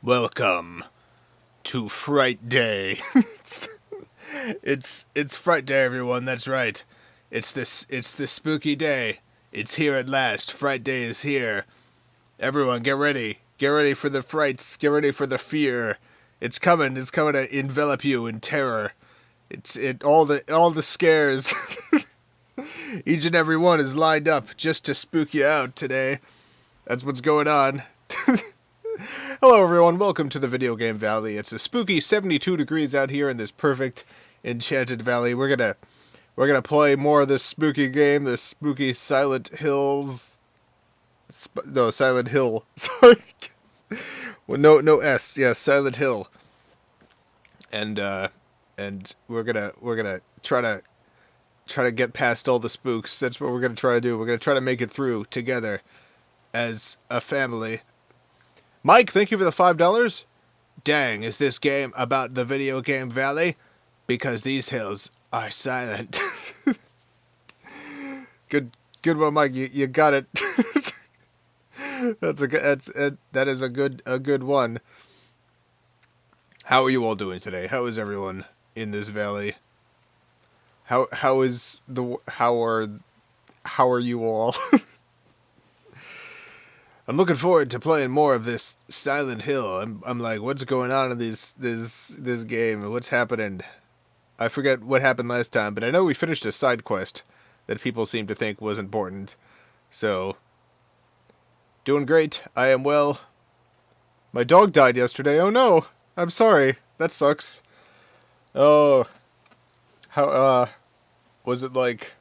Welcome to Fright Day. it's Fright Day, everyone. That's right. It's the spooky day. It's here at last. Fright Day is here. Everyone, get ready. Get ready for the frights. Get ready for the fear. It's coming. It's coming to envelop you in terror. All the scares. Each and every one is lined up just to spook you out today. That's what's going on. Hello everyone, welcome to the Video Game Valley. It's a spooky 72 degrees out here in this perfect enchanted valley. We're gonna play more of this spooky game, this spooky Silent Hills. Silent Hill. Sorry. Well, no S. Yeah, Silent Hill. And we're gonna try to get past all the spooks. That's what we're gonna try to do. We're gonna try to make it through together as a family. Mike, thank you for the $5. Dang, is this game about the Video Game Valley? Because these hills are silent. Good one, Mike. You got it. That is a good one. How are you all doing today? How is everyone in this valley? How are you all? I'm looking forward to playing more of this Silent Hill. I'm like, what's going on in this game? What's happening? I forget what happened last time, but I know we finished a side quest that people seem to think was important. So, doing great. I am well. My dog died yesterday. Oh no! I'm sorry. That sucks. Oh, how was it like?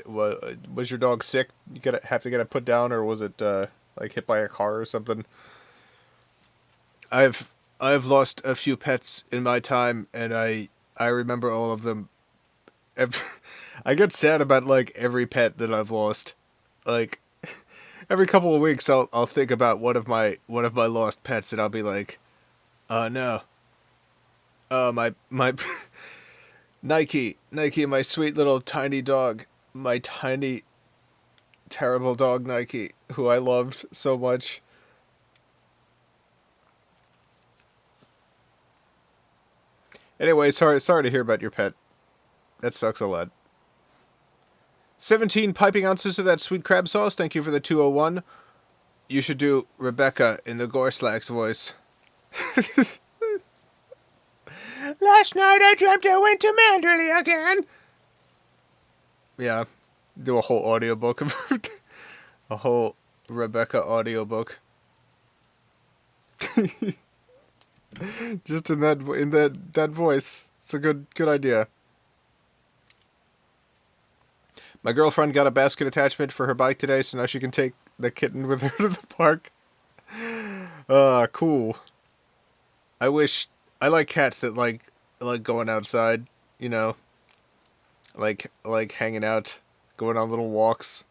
Was your dog sick? You have to get it put down, or was it like hit by a car or something? I've lost a few pets in my time, and I remember all of them. I get sad about like every pet that I've lost. Like every couple of weeks, I'll think about one of my lost pets, and I'll be like, oh no. My Nike, my sweet little tiny dog. My tiny, terrible dog, Nike, who I loved so much. Anyway, sorry to hear about your pet. That sucks a lot. 17 piping ounces of that sweet crab sauce. Thank you for the 201. You should do Rebecca in the Gorslax voice. Last night I dreamt I went to Manderley again. Yeah, do a whole audiobook of a whole Rebecca audiobook. Just in that voice. It's a good idea. My girlfriend got a basket attachment for her bike today, so now she can take the kitten with her to the park. Cool. I like cats that like going outside, you know. Like hanging out, going on little walks.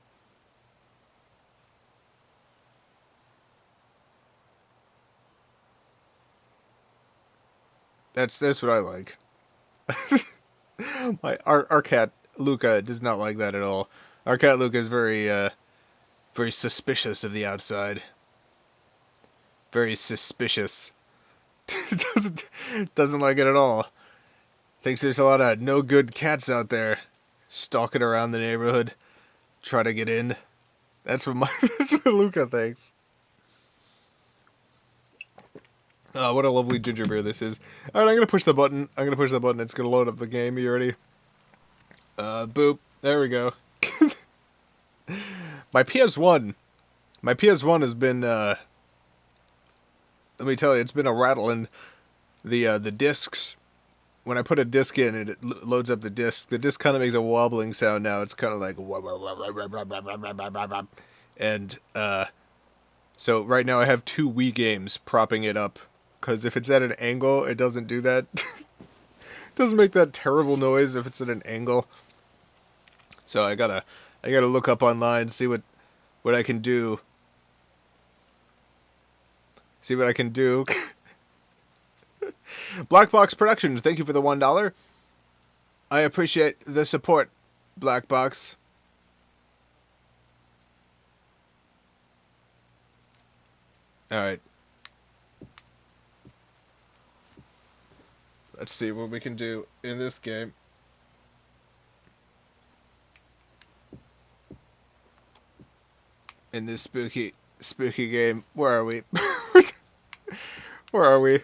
That's what I like. Our cat Luca does not like that at all. Our cat Luca is very suspicious of the outside. Very suspicious. doesn't like it at all. Thinks there's a lot of no good cats out there stalking around the neighborhood, trying to get in. That's what Luca thinks. Oh, what a lovely ginger beer this is. Alright, I'm gonna push the button. It's gonna load up the game. You ready? Boop. There we go. My PS1 has been, let me tell you, it's been a rattle, and the discs. When I put a disc in and it loads up the disc kind of makes a wobbling sound now. It's kind of like... And, so right now I have 2 Wii games propping it up. Because if it's at an angle, it doesn't do that. It doesn't make that terrible noise if it's at an angle. So I gotta look up online, see what I can do. See what I can do. Black Box Productions, thank you for the $1. I appreciate the support, Black Box. Alright. Let's see what we can do in this game. In this spooky game. Where are we? Where are we?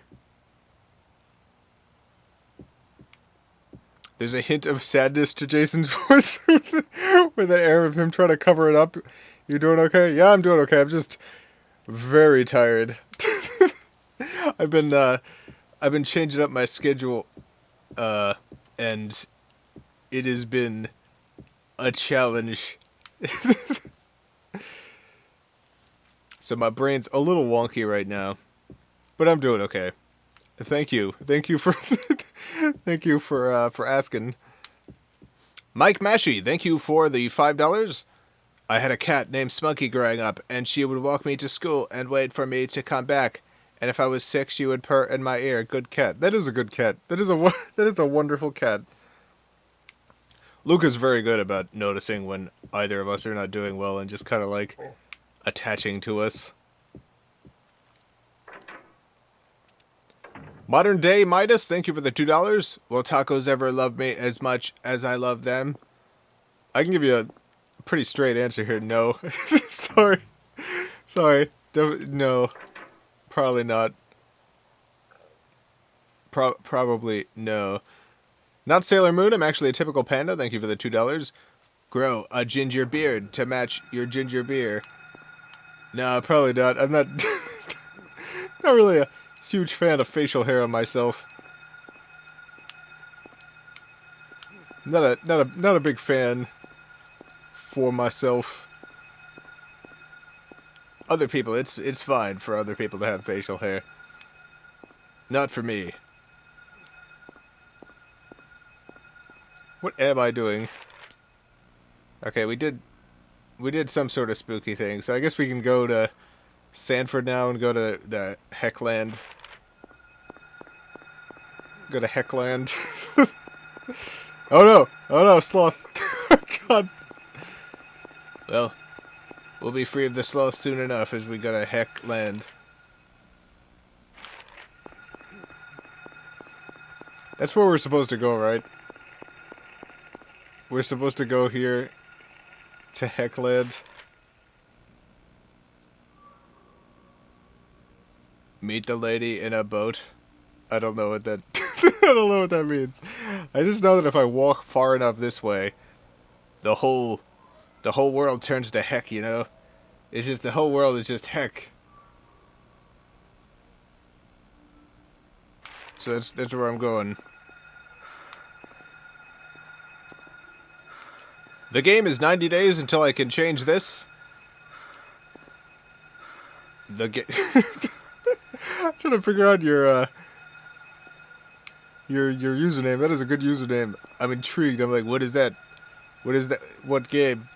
There's a hint of sadness to Jason's voice with an air of him trying to cover it up. You doing okay? Yeah, I'm doing okay. I'm just very tired. I've been changing up my schedule, and it has been a challenge. So my brain's a little wonky right now, but I'm doing okay. Thank you for thank you for asking. Mike Mashi, thank you for the $5. I had a cat named Smoky growing up, and she would walk me to school and wait for me to come back. And if I was sick, she would purr in my ear. Good cat. That is a good cat. That is a wonderful cat. Luke is very good about noticing when either of us are not doing well and just kind of like attaching to us. Modern Day Midas, thank you for the $2. Will tacos ever love me as much as I love them? I can give you a pretty straight answer here. No. Sorry. No. Probably not. Probably no. Not Sailor Moon, I'm actually a typical panda. Thank you for the $2. Grow a ginger beard to match your ginger beer. No, probably not. I'm not not really a huge fan of facial hair on myself. Not a big fan for myself. Other people, it's fine for other people to have facial hair. Not for me. What am I doing? Okay, we did some sort of spooky thing, so I guess we can go to Sanford now and go to the Heckland. Go to Heckland. Oh no, sloth. God. Well, we'll be free of the sloth soon enough as we go to Heckland. That's where we're supposed to go, right? We're supposed to go here to Heckland. Meet the lady in a boat. I don't know what that I don't know what that means. I just know that if I walk far enough this way, the whole world turns to heck, you know? It's just the whole world is just heck. So that's where I'm going. The game is 90 days until I can change this. I'm trying to figure out your username. That is a good username. I'm intrigued. I'm like, what is that? What is that? What game?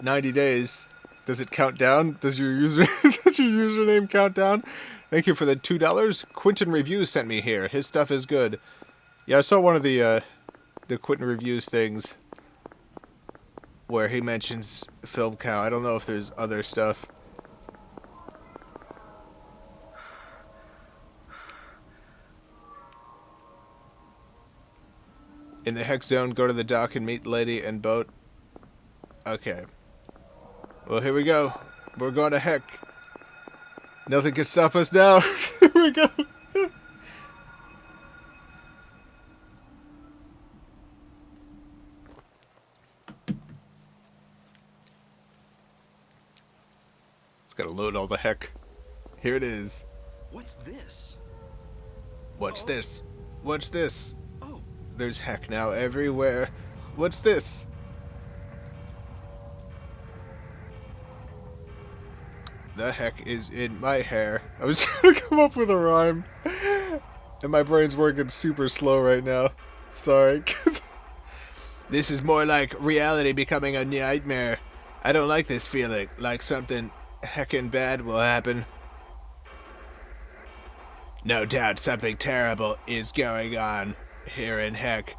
90 days? Does it count down? Does your username count down? Thank you for the $2. Quentin Reviews sent me here. His stuff is good. Yeah, I saw one of the Quentin Reviews things where he mentions Film Cow. I don't know if there's other stuff. In the Heck Zone, go to the dock and meet lady and boat. Okay. Well, here we go. We're going to Heck. Nothing can stop us now. Here we go. It's gotta load all the Heck. Here it is. What's this? What's this? What's this? Oh. There's Heck now everywhere. What's this? The heck is in my hair? I was trying to come up with a rhyme. And my brain's working super slow right now. Sorry. This is more like reality becoming a nightmare. I don't like this feeling. Like something heckin' bad will happen. No doubt something terrible is going on here in Heck.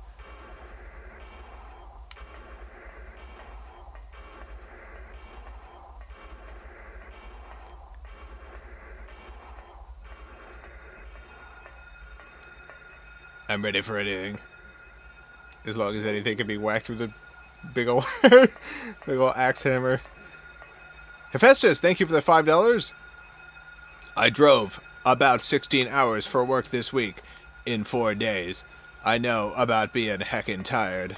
I'm ready for anything. As long as anything can be whacked with a big ol' big ol' axe hammer. Hephaestus, thank you for the $5. I drove about 16 hours for work this week in 4 days. I know about being heckin' tired.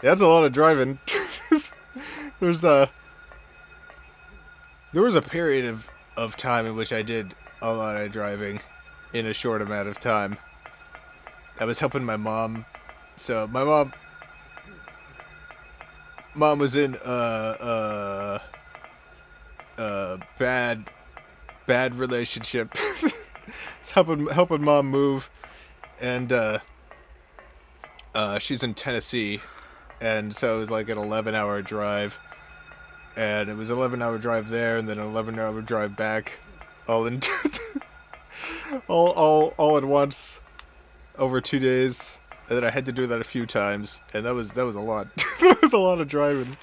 Yeah, that's a lot of driving. There was a period of time in which I did a lot of driving in a short amount of time. I was helping my mom. So my mom was in bad relationship. It's helping mom move, and she's in Tennessee, and so it was like an 11-hour drive, and it was an 11-hour drive there, and then an 11-hour drive back, all in all at once over 2 days, and then I had to do that a few times, and that was a lot. That was a lot of driving.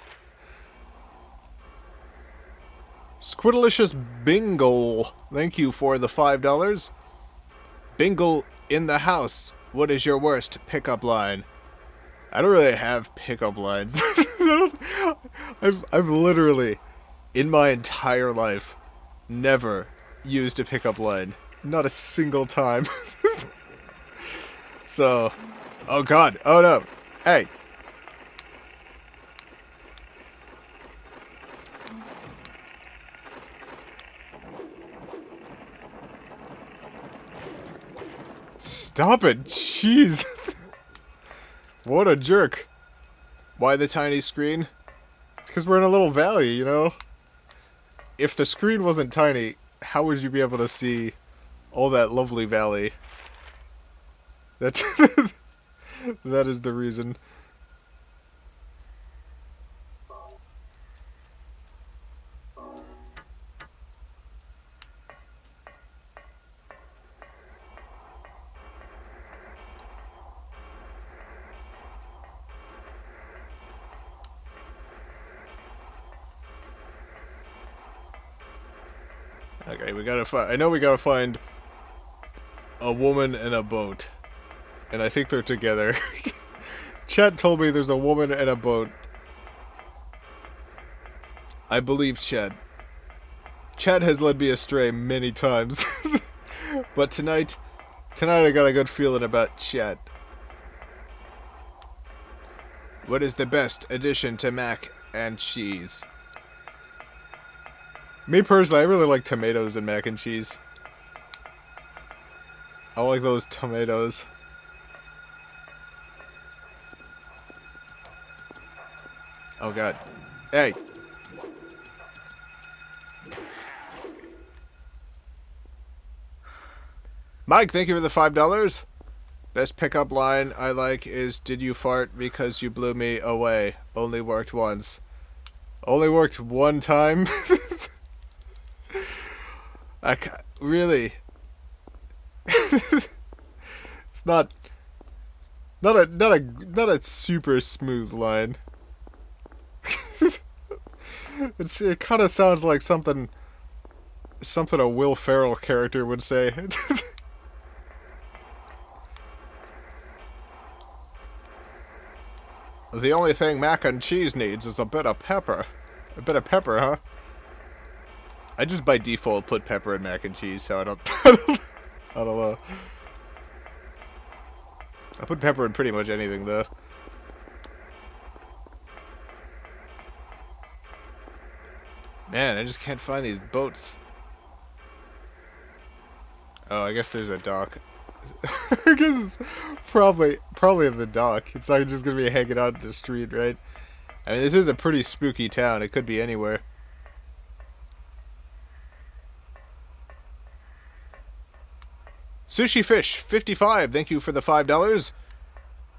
Squiddalicious Bingle, thank you for the $5. Bingle in the house. What is your worst pickup line? I don't really have pickup lines. I've literally, in my entire life, never used a pickup line. Not a single time. So, oh god, oh no, hey. Stop it, jeez. What a jerk. Why the tiny screen? It's because we're in a little valley, you know? If the screen wasn't tiny, how would you be able to see all that lovely valley? That is the reason. Okay, we gotta find. I know we gotta find a woman and a boat, and I think they're together. Chat told me there's a woman and a boat. I believe Chat. Chat has led me astray many times, but tonight I got a good feeling about Chat. What is the best addition to mac and cheese? Me personally, I really like tomatoes and mac and cheese. I like those tomatoes. Oh god. Hey! Mike, thank you for the $5. Best pickup line I like is, did you fart because you blew me away? Only worked once. Only worked one time? Really? It's not a super smooth line. It kind of sounds like something a Will Ferrell character would say. The only thing mac and cheese needs is a bit of pepper. A bit of pepper, huh? I just by default put pepper in mac and cheese, so I don't know. I put pepper in pretty much anything, though. Man, I just can't find these boats. Oh, I guess there's a dock. I guess it's probably at the dock. It's not just gonna be hanging out in the street, right? I mean, this is a pretty spooky town. It could be anywhere. Sushi Fish 55, thank you for the $5.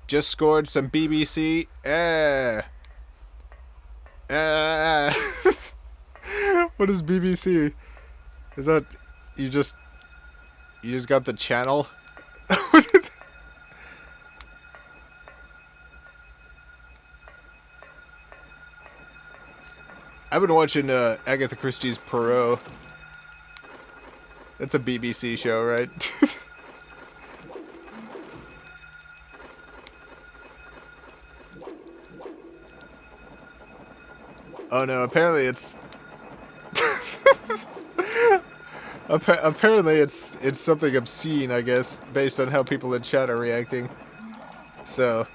Just scored some BBC. What is BBC? Is that you just got the channel? What is it? I've been watching Agatha Christie's Poirot. That's a BBC show, right? Oh no, apparently it's... apparently it's something obscene, I guess, based on how people in chat are reacting. So,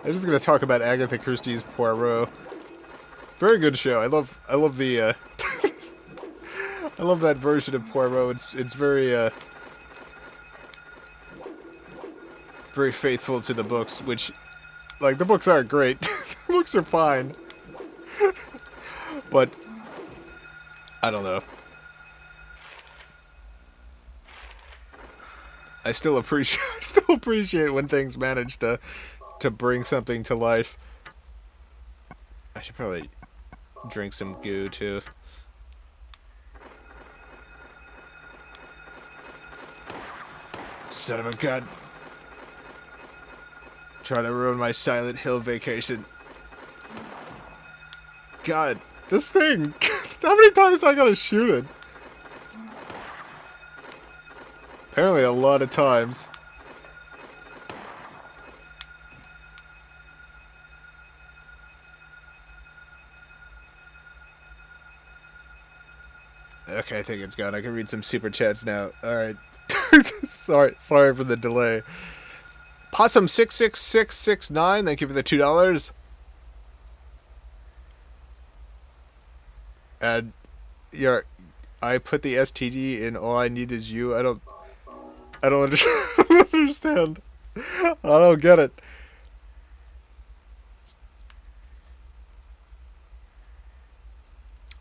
I'm just gonna talk about Agatha Christie's Poirot. Very good show. I love the I love that version of Poirot. It's very very faithful to the books, which, like, the books aren't great. The books are fine. But I don't know. I still appreciate when things manage to bring something to life. I should probably drink some goo too. Son of a gun. Trying to ruin my Silent Hill vacation. God, this thing. How many times I gotta shoot it? Apparently a lot of times. Okay, I think it's gone. I can read some super chats now. Alright. Sorry for the delay. Possum66669, thank you for the $2. And I put the STD in All I Need Is You. I don't understand. I don't get it.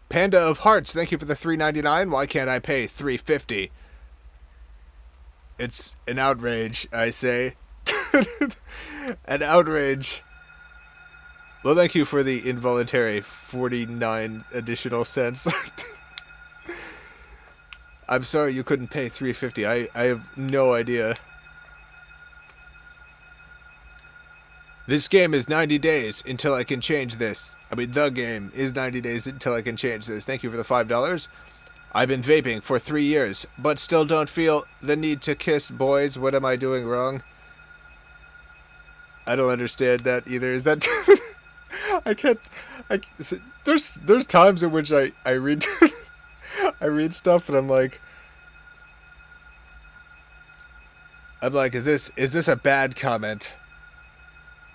Panda of Hearts, thank you for the $3.99. Why can't I pay $3.50? It's an outrage, I say. An outrage. Well, thank you for the involuntary 49 additional cents. I'm sorry you couldn't pay $3.50. I have no idea. This game is 90 days until I can change this. I mean, the game is 90 days until I can change this. Thank you for the $5. I've been vaping for 3 years, but still don't feel the need to kiss boys. What am I doing wrong? I don't understand that either. Is that... There's times in which I read... I read stuff and I'm like, is this a bad comment?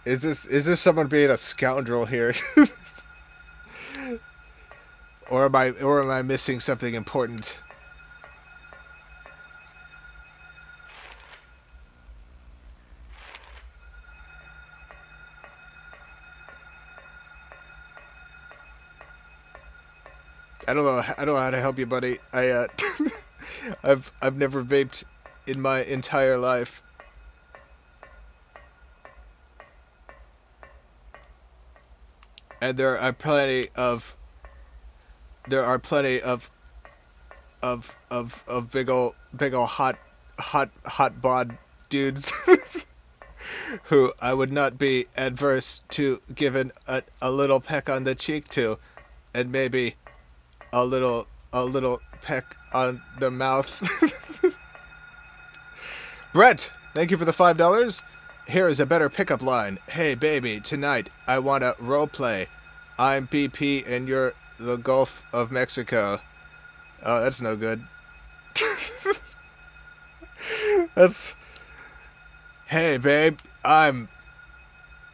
Is this someone being a scoundrel here? Or am I missing something important? I don't know how to help you, buddy. I've never vaped in my entire life. And there are plenty of big ol' hot bod dudes who I would not be adverse to giving a little peck on the cheek to, and maybe a little peck on the mouth. Brett, thank you for the $5. Here is a better pickup line. Hey baby, tonight I wanna roleplay. I'm BP and you're the Gulf of Mexico. Oh, that's no good. That's... Hey babe, I'm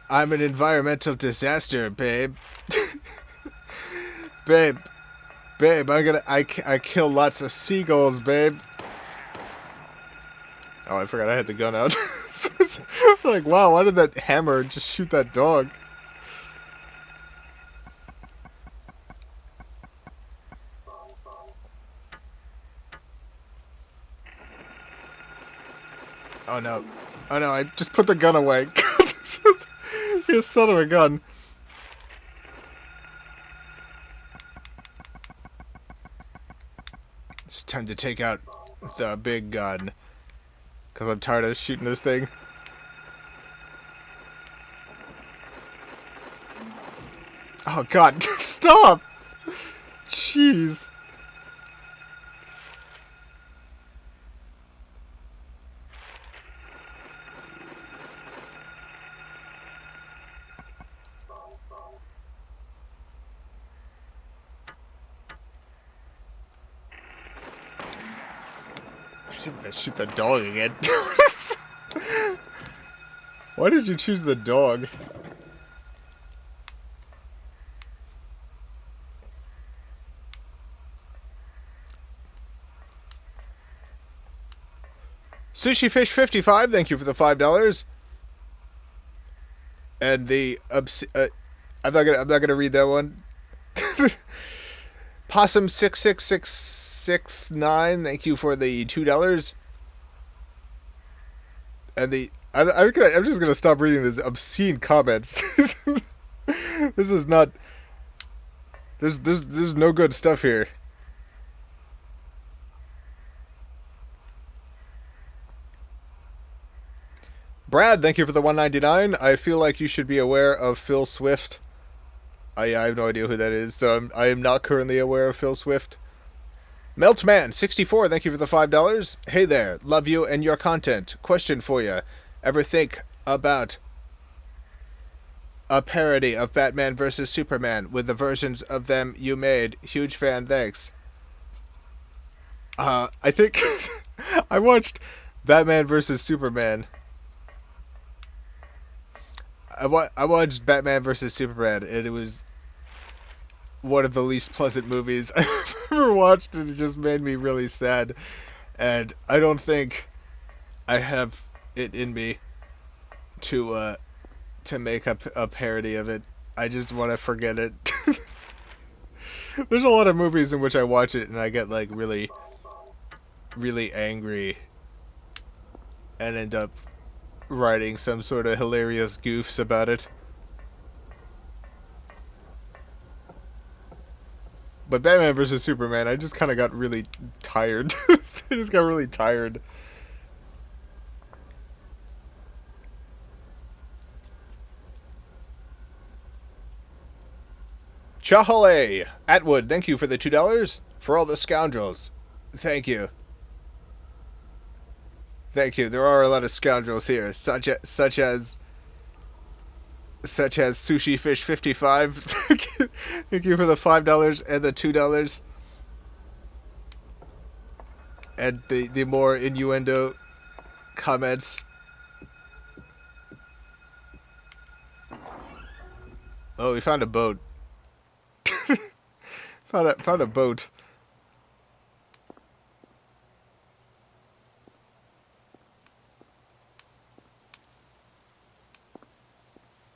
an environmental disaster, babe. Babe, I kill lots of seagulls, babe. Oh, I forgot I had the gun out. Like, wow, why did that hammer just shoot that dog? Oh no, I just put the gun away. You son of a gun. It's time to take out the big gun. Because I'm tired of shooting this thing. Oh god, stop! Jeez. didn't want to shoot the dog again. Why did you choose the dog? Sushi Fish 55, thank you for the $5. And the I'm not gonna read that one. Possum 66669, thank you for the $2. And the I'm just gonna stop reading these obscene comments. This is not. There's no good stuff here. Brad, thank you for the $1.99. I feel like you should be aware of Phil Swift. I have no idea who that is, so I am not currently aware of Phil Swift. Meltman64, thank you for the $5. Hey there, love you and your content. Question for you. Ever think about a parody of Batman vs. Superman with the versions of them you made? Huge fan, thanks. I think I watched Batman vs. Superman. I watched Batman vs. Superman, and it was one of the least pleasant movies I've ever watched, and it just made me really sad. And I don't think I have it in me to make a parody of it. I just want to forget it. There's a lot of movies in which I watch it and I get like really, really angry and end up writing some sort of hilarious goofs about it. But Batman vs. Superman, I just kind of got really tired. I just got really tired. Chahale Atwood, thank you for the $2. For all the scoundrels. Thank you. Thank you. There are a lot of scoundrels here, such as Sushi Fish 55. Thank you for the $5 and the $2. And the more innuendo comments. Oh, we found a boat. found a boat.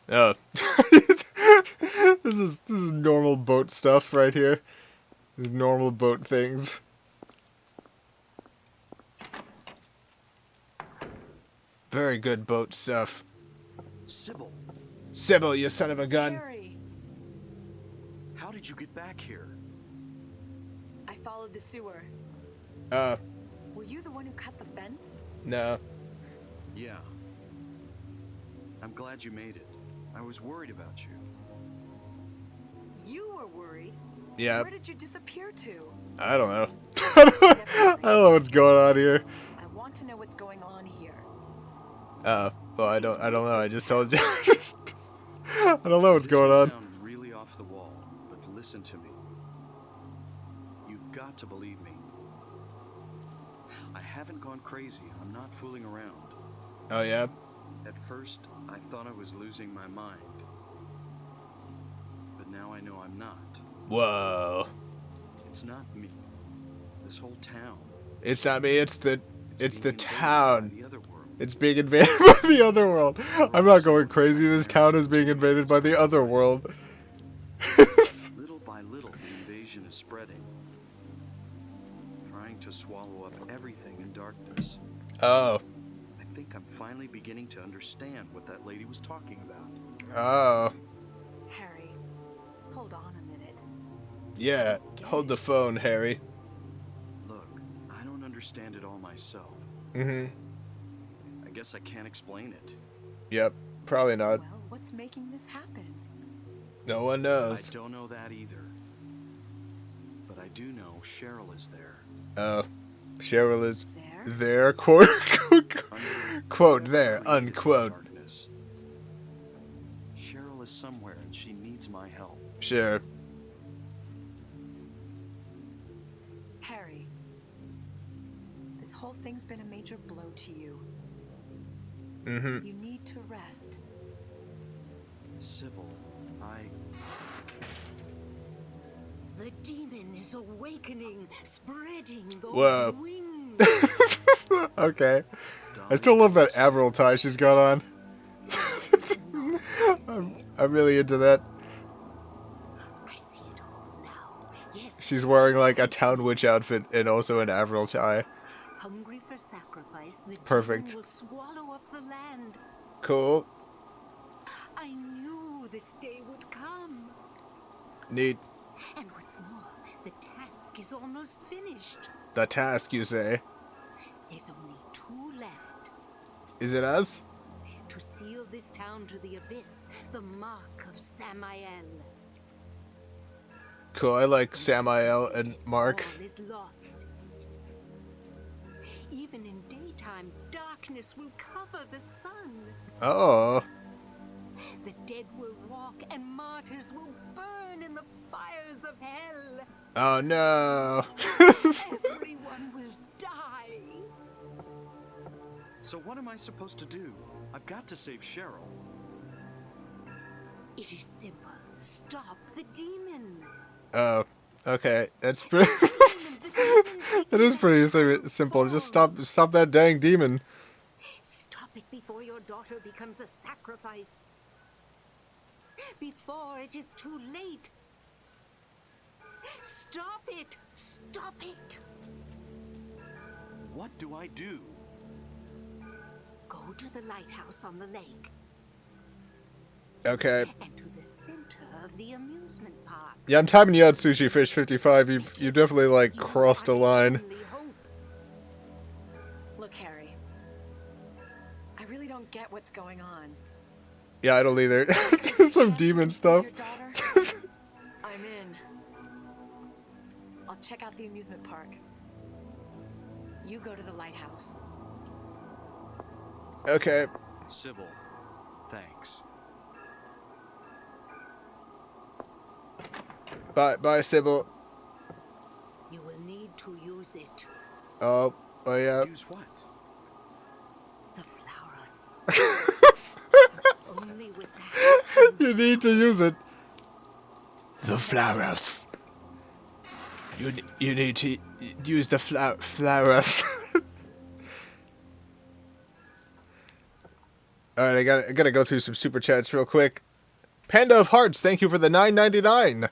Oh. This is normal boat stuff right here. This is normal boat things. Very good boat stuff. Sybil, you son of a gun. Harry, How did you get back here? I followed the sewer. Were you the one who cut the fence? No. Yeah. I'm glad you made it. I was worried about you. You were worried? Yeah. Where did you disappear to? I don't know. I don't know what's going on here. I want to know what's going on here. Well, I don't know. I just told you. I don't know what's going on. This will sound really off the wall, but listen to me. You've got to believe me. I haven't gone crazy. I'm not fooling around. Oh, yeah? At first, I thought I was losing my mind. But now I know I'm not. Whoa. It's not me. This whole town. It's not me, it's the town. The other world. It's being invaded by the other world. I'm not going crazy. This town is being invaded by the other world. Little by little, the invasion is spreading. Trying to swallow up everything in darkness. Oh. I think I'm finally beginning to understand what that lady was talking about. Oh. Harry, hold on a minute. Yeah. Hold the phone, Harry. Look, I don't understand it all myself. Mm-hmm. I guess I can't explain it. Yep. Probably not. Well, what's making this happen? No one knows. I don't know that either. But I do know Cheryl is there. Oh. Cheryl is There? there, quote, quote, there, unquote. Darkness. Cheryl is somewhere and she needs my help. Sure. Harry, this whole thing's been a major blow to you. Mm-hmm. You need to rest. Sybil, The demon is awakening, spreading those Whoa. wings. Okay. I still love that Avril tie she's got on. I'm really into that. I see it all now. Yes. She's wearing like a town witch outfit and also an Avril tie. Hungry for sacrifice, the Perfect. demon will swallow up the land. Cool. I knew this day would come. Neat. And what's more, the task is almost finished. The task, you say? There's only 2 left. Is it us? To seal this town to the abyss, the mark of Samael. Cool, I like Samael and Mark. All is lost. Even in daytime, darkness will cover the sun. Oh. The dead will walk and martyrs will burn in the fires of hell. Oh no. Everyone will die. So what am I supposed to do? I've got to save Cheryl. It is simple. Stop the demon. Oh. Okay. That's pretty. It is pretty simple. Just stop that dang demon. Stop it before your daughter becomes a sacrifice. Before it is too late. Stop it! Stop it! What do I do? Go to the lighthouse on the lake. Okay. And to the center of the amusement park. Yeah, I'm timing you out, Sushi Fish 55. You definitely like crossed a line. Look, Harry. I really don't get what's going on. Yeah, I don't either. Some demon stuff. Your daughter? I'm in. I'll check out the amusement park. You go to the lighthouse. Okay. Sybil, thanks. Bye, Sybil. You will need to use it. Oh yeah. Use what? The flowers. Only with that. You need to use it. The flowers. You need to use the flowers. All right, I gotta go through some super chats real quick. Panda of Hearts, thank you for the $9.99.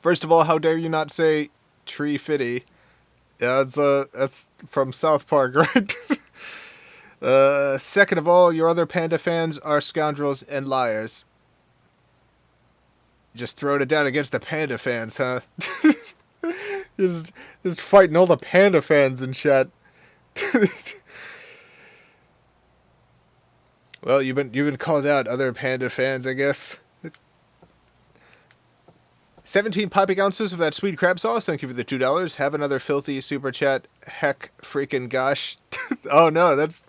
First of all, how dare you not say Tree Fitty? Yeah, that's from South Park, right? Second of all, your other Panda fans are scoundrels and liars. Just throwing it down against the Panda fans, huh? just fighting all the Panda fans in chat. Well, you've been called out, other Panda fans, I guess. 17 piping ounces of that sweet crab sauce. Thank you for the $2. Have another filthy super chat. Heck, freaking gosh. Oh no, that's.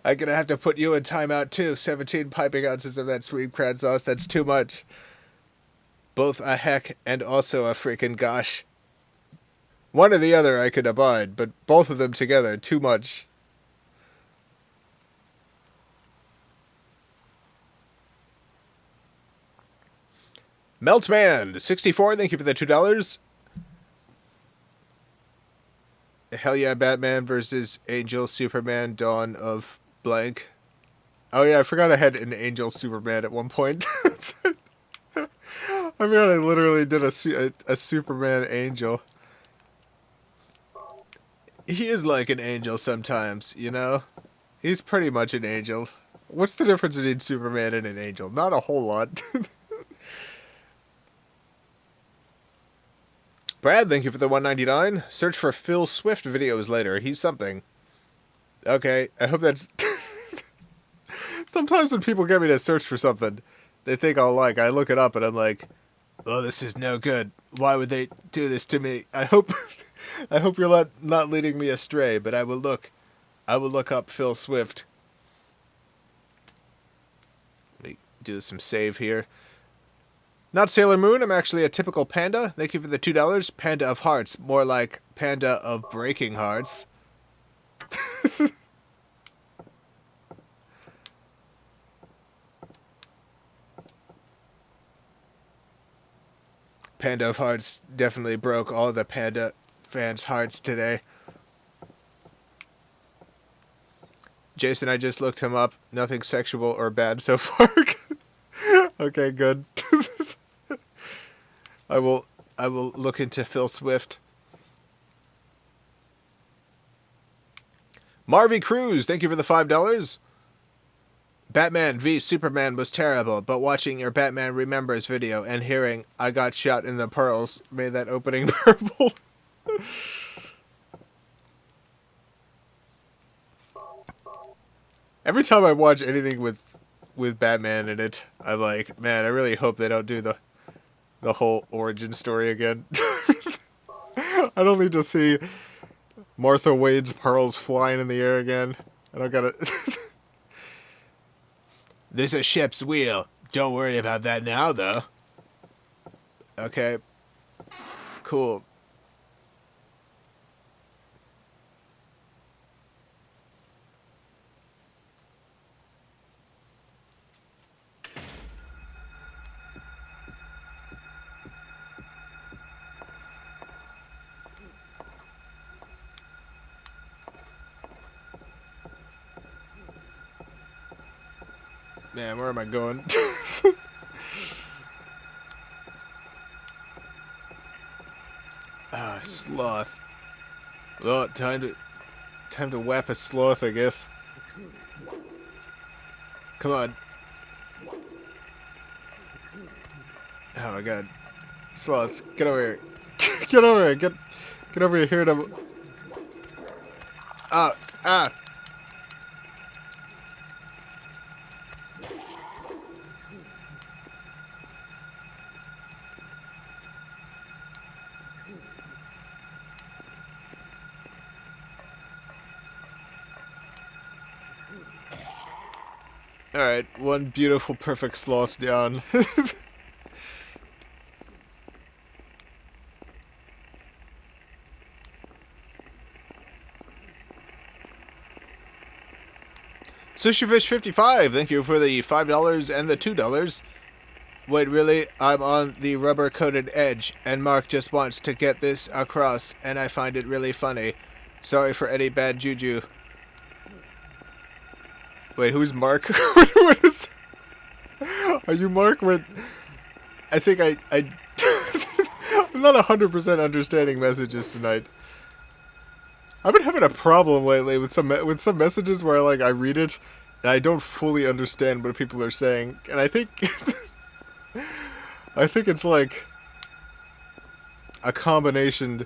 I'm gonna have to put you in timeout too. 17 piping ounces of that sweet crab sauce. That's too much. Both a heck and also a freaking gosh. One or the other I could abide, but both of them together, too much. Meltman, 64, thank you for the $2. Hell yeah, Batman versus Angel Superman Dawn of blank. Oh yeah, I forgot I had an Angel Superman at one point. I forgot I literally did a Superman Angel. He is like an angel sometimes, you know? He's pretty much an angel. What's the difference between Superman and an angel? Not a whole lot. Brad, thank you for the $1.99. Search for Phil Swift videos later. He's something. Okay, I hope that's... Sometimes when people get me to search for something, they think I'll like. I look it up and I'm like, oh, this is no good. Why would they do this to me? I hope you're not leading me astray, but I will look up Phil Swift. Let me do some save here. Not Sailor Moon, I'm actually a typical panda. Thank you for the $2. Panda of Hearts, more like panda of breaking hearts. Panda of Hearts definitely broke all the Panda fans' hearts today. Jason, I just looked him up. Nothing sexual or bad so far. Okay, good. I will look into Phil Swift. Marvy Cruz, thank you for the $5. Batman v Superman was terrible, but watching your Batman Remembers video and hearing I got shot in the pearls made that opening purple. Every time I watch anything with Batman in it, I'm like, man, I really hope they don't do the whole origin story again. I don't need to see Martha Wade's pearls flying in the air again. I don't gotta... There's a ship's wheel. Don't worry about that now, though. Okay. Cool. Man, where am I going? Sloth. Well, time to whap a sloth, I guess. Come on. Oh my god. Sloth, get over here. Get over here. Get over here. Ah. Alright, one beautiful, perfect sloth down. SushiFish55, thank you for the $5 and the $2. Wait, really? I'm on the rubber-coated edge, and Mark just wants to get this across, and I find it really funny. Sorry for any bad juju. Wait, who's Mark? What is... Are you Mark? Wait, I think I'm not 100% understanding messages tonight. I've been having a problem lately with some messages where I read it and I don't fully understand what people are saying, and I think it's like a combination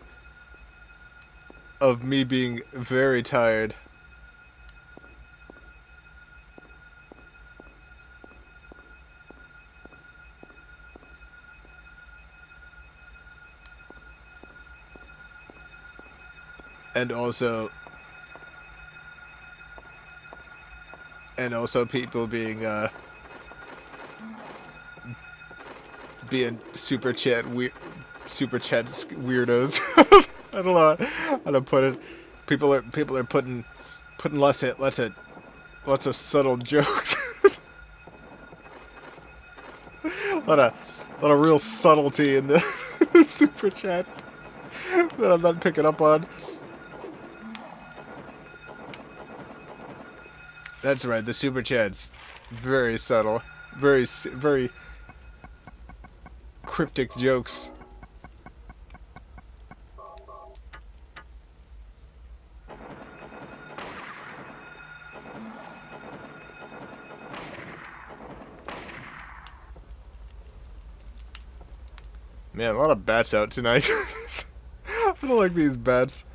of me being very tired. And also people being super chat weirdos. I don't know how to put it. People are putting lots of subtle jokes. a lot of real subtlety in the super chats that I'm not picking up on. That's right, the super chats, very subtle, very cryptic jokes. Man, a lot of bats out tonight. I don't like these bats.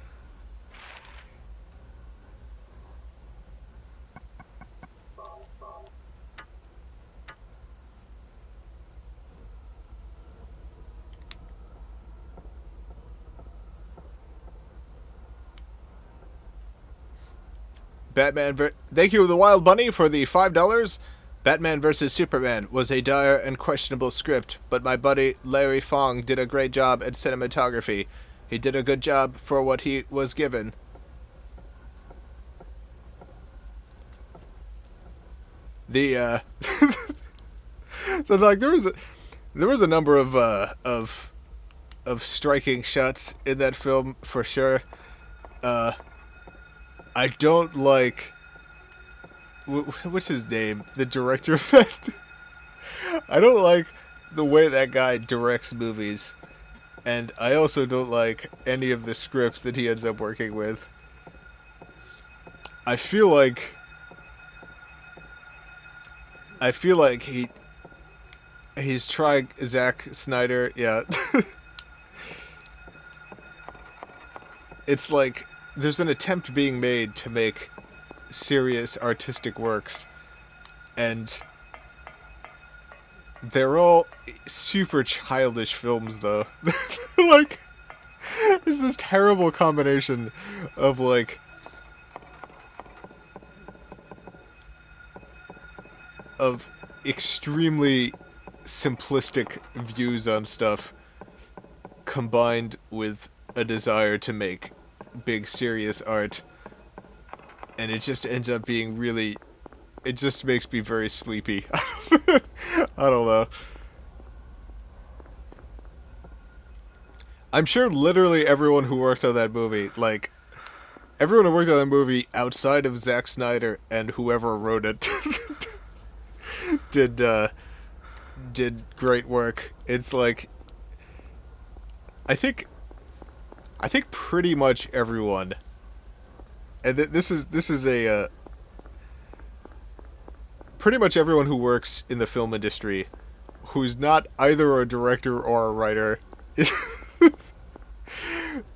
Thank you, the Wild Bunny, for the $5. Batman vs. Superman was a dire and questionable script, but my buddy Larry Fong did a great job at cinematography. He did a good job for what he was given. The so like there was a number of striking shots in that film for sure. I don't like what's his name, the director of that. I don't like the way that guy directs movies, and I also don't like any of the scripts that he ends up working with. I feel like he's trying Zack Snyder, yeah. It's like there's an attempt being made to make serious artistic works, and they're all super childish films, though. Like, there's this terrible combination of, like, of extremely simplistic views on stuff combined with a desire to make big serious art, and it just ends up being really, it just makes me very sleepy. I don't know. I'm sure literally everyone who worked on that movie, like everyone who worked on that movie outside of Zack Snyder and whoever wrote it did great work. It's like I think pretty much everyone, and this is a pretty much everyone who works in the film industry who's not either a director or a writer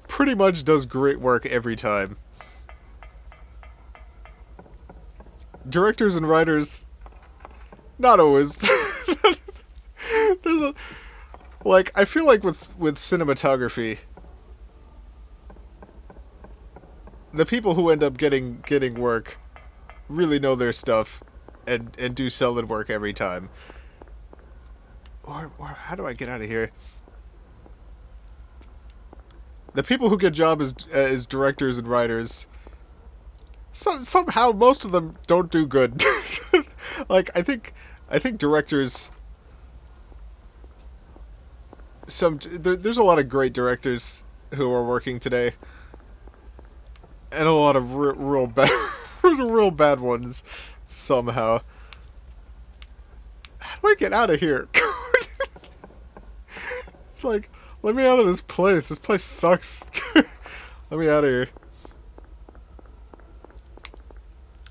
pretty much does great work every time. Directors and writers, not always. There's a, like, I feel like with cinematography, the people who end up getting work really know their stuff and do solid work every time. Or how do I get out of here? The people who get job as directors and writers, somehow most of them don't do good. Like, I think directors, there's a lot of great directors who are working today, and a lot of real bad ones somehow. How do I get out of here? It's like, let me out of this place. This place sucks. Let me out of here.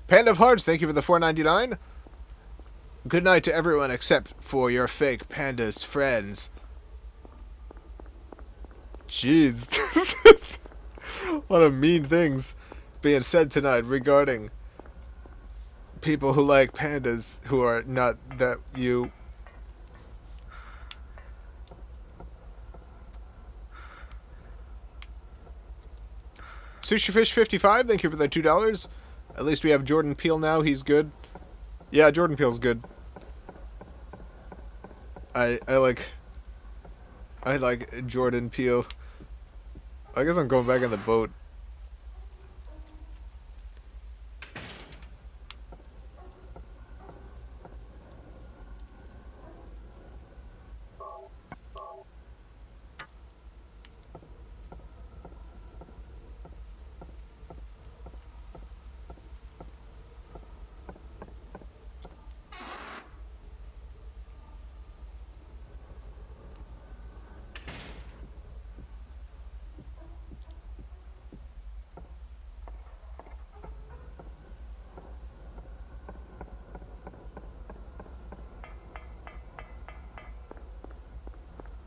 Panda of Hearts, thank you for the $4.99. Good night to everyone except for your fake panda's friends. Jeez. A lot of mean things being said tonight regarding people who like pandas who are not that you. Sushi Fish 55, thank you for the $2. At least we have Jordan Peele now, he's good. Yeah, Jordan Peele's good. I like Jordan Peele. I guess I'm going back on the boat.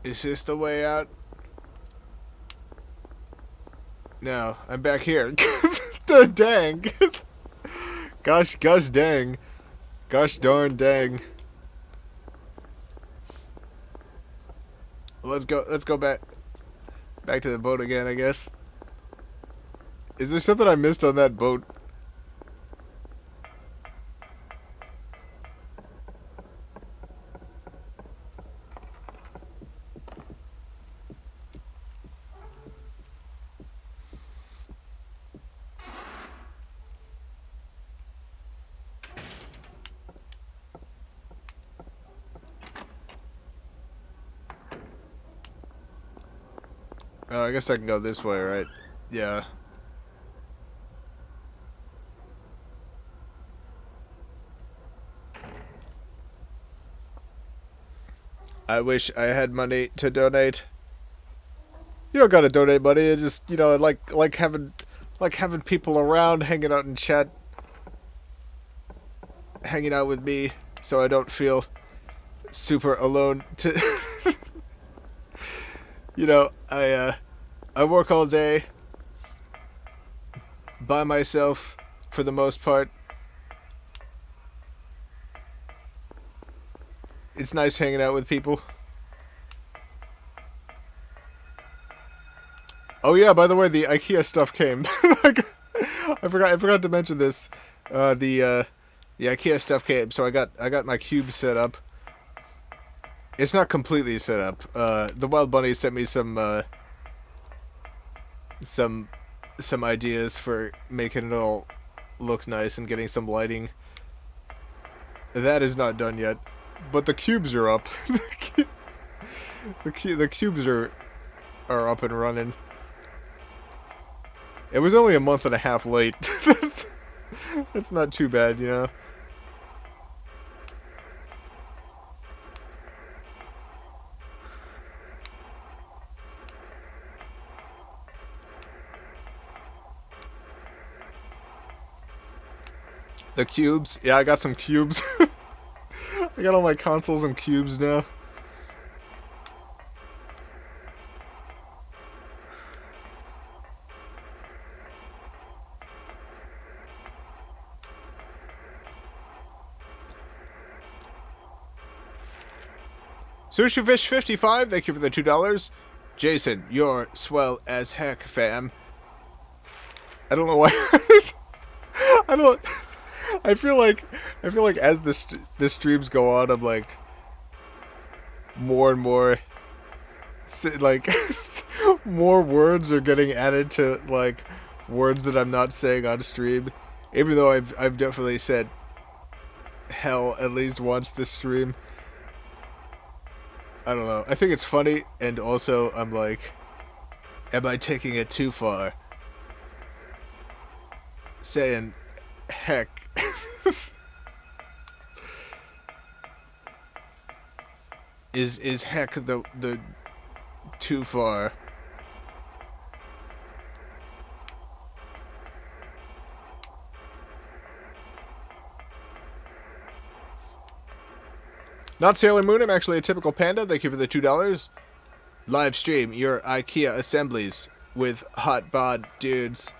Is this the way out? No, I'm back here. Dang. Gosh dang. Gosh darn dang. Let's go back to the boat again, I guess. Is there something I missed on that boat? Oh, I guess I can go this way, right? Yeah. I wish I had money to donate. You don't gotta donate money. It just, I like having people around, hanging out in chat, hanging out with me, so I don't feel super alone. I work all day by myself for the most part. It's nice hanging out with people. Oh yeah, by the way, the IKEA stuff came. I forgot to mention this. The IKEA stuff came, so I got my cube set up. It's not completely set up. The Wild Bunny sent me some ideas for making it all look nice and getting some lighting. That is not done yet, but the cubes are up. the cubes are up and running. It was only a month and a half late. That's not too bad, The cubes? Yeah, I got some cubes. I got all my consoles and cubes now. Sushi Fish 55, thank you for the $2. Jason, you're swell as heck, fam. I don't know why. I feel like as the streams go on, I'm like more and more like more words are getting added to like words that I'm not saying on stream. Even though I've definitely said hell at least once this stream. I don't know. I think it's funny, and also I'm like, am I taking it too far? Saying heck. Is heck the too far? Not Sailor Moon, I'm actually a typical panda. Thank you for the $2. Live stream your IKEA assemblies with hot bod dudes.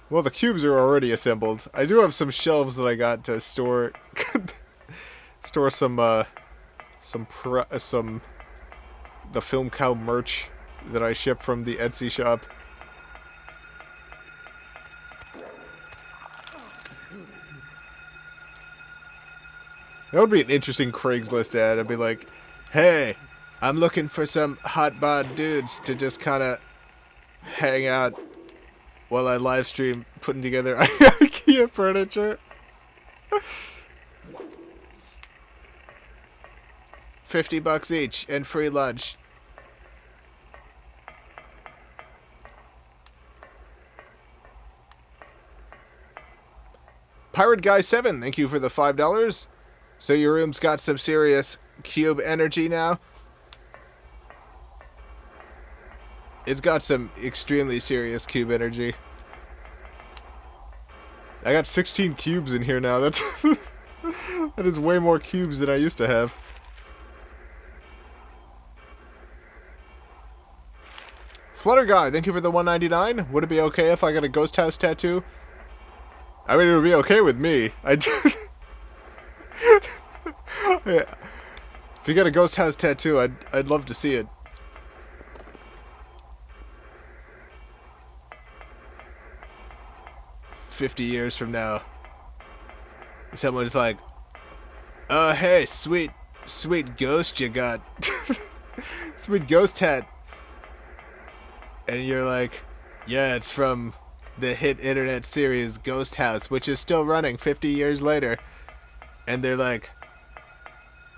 Well, the cubes are already assembled. I do have some shelves that I got to store some the Film Cow merch that I ship from the Etsy shop. That would be an interesting Craigslist ad. I'd be like, hey, I'm looking for some hot bod dudes to just kind of hang out while I live stream putting together IKEA furniture. $50 each and free lunch. Pirate Guy 7, thank you for the $5. So your room's got some serious cube energy now? It's got some extremely serious cube energy. I got 16 cubes in here now. That is way more cubes than I used to have. Flutter Guy, thank you for the $1.99. Would it be okay if I got a ghost house tattoo? I mean, it would be okay with me. Yeah. If you got a ghost house tattoo, I'd love to see it. $50 years from now, someone's like, "Oh, hey, sweet ghost you got, sweet ghost hat," and you're like, "Yeah, it's from the hit internet series Ghost House, which is still running 50 years later," and they're like,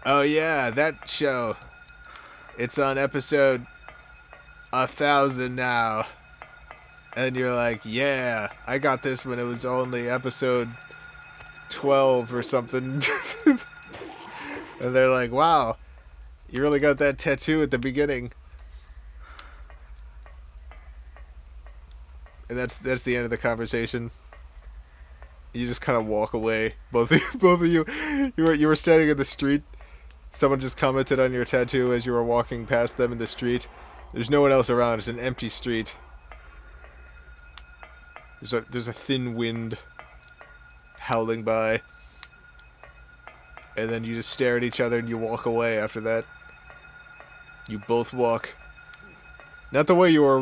"Oh yeah, that show. It's on episode 1,000 now. And you're like, yeah, I got this when it was only episode 12 or something. And they're like, wow, you really got that tattoo at the beginning. And that's the end of the conversation. You just kind of walk away. Both of you. You were standing in the street. Someone just commented on your tattoo as you were walking past them in the street. There's no one else around. It's an empty street. There's a thin wind howling by. And then you just stare at each other and you walk away after that. You both walk. Not the way you were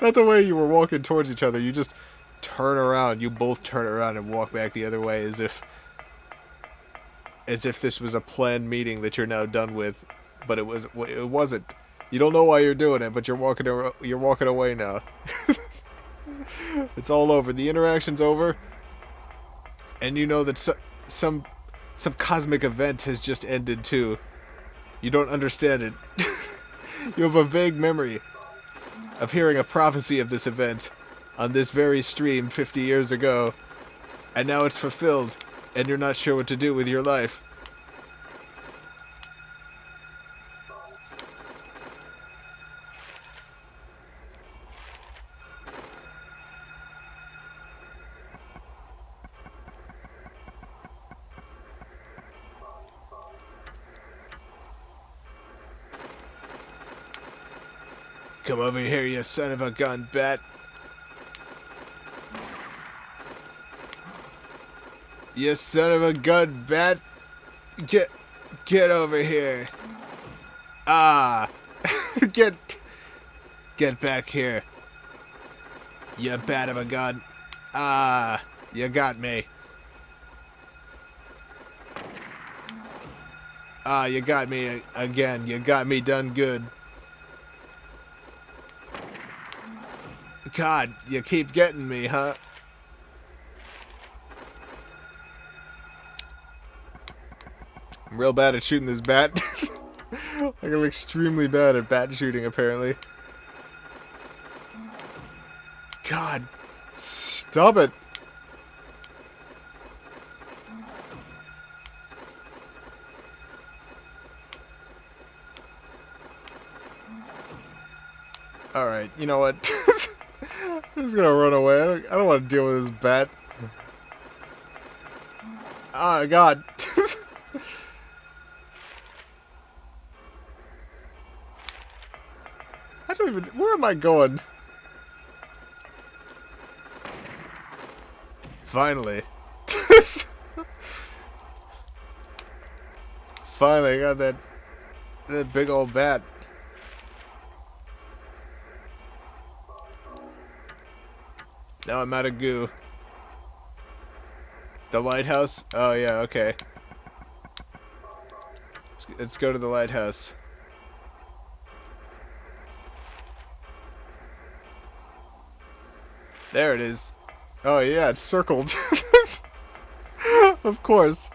not the way you were walking towards each other. You just turn around. You both turn around and walk back the other way as if this was a planned meeting that you're now done with, but it wasn't. You don't know why you're doing it, but you're walking away now. It's all over. The interaction's over, and you know that some cosmic event has just ended too. You don't understand it. You have a vague memory of hearing a prophecy of this event on this very stream 50 years ago, and now it's fulfilled, and you're not sure what to do with your life. Come over here, you son of a gun, bat. You son of a gun, bat. Get over here. Ah. Get back here. You bat of a gun. Ah, you got me. Ah, you got me again. You got me done good. God, you keep getting me, huh? I'm real bad at shooting this bat. Like, I'm extremely bad at bat shooting, apparently. God, stop it. Alright, you know what? I'm just gonna run away. I don't want to deal with this bat. Oh, God. I don't even... Where am I going? Finally. Finally, I got that big old bat. Now I'm out of goo. The lighthouse? Oh, yeah, okay. Let's go to the lighthouse. There it is. Oh, yeah, it's circled. Of course.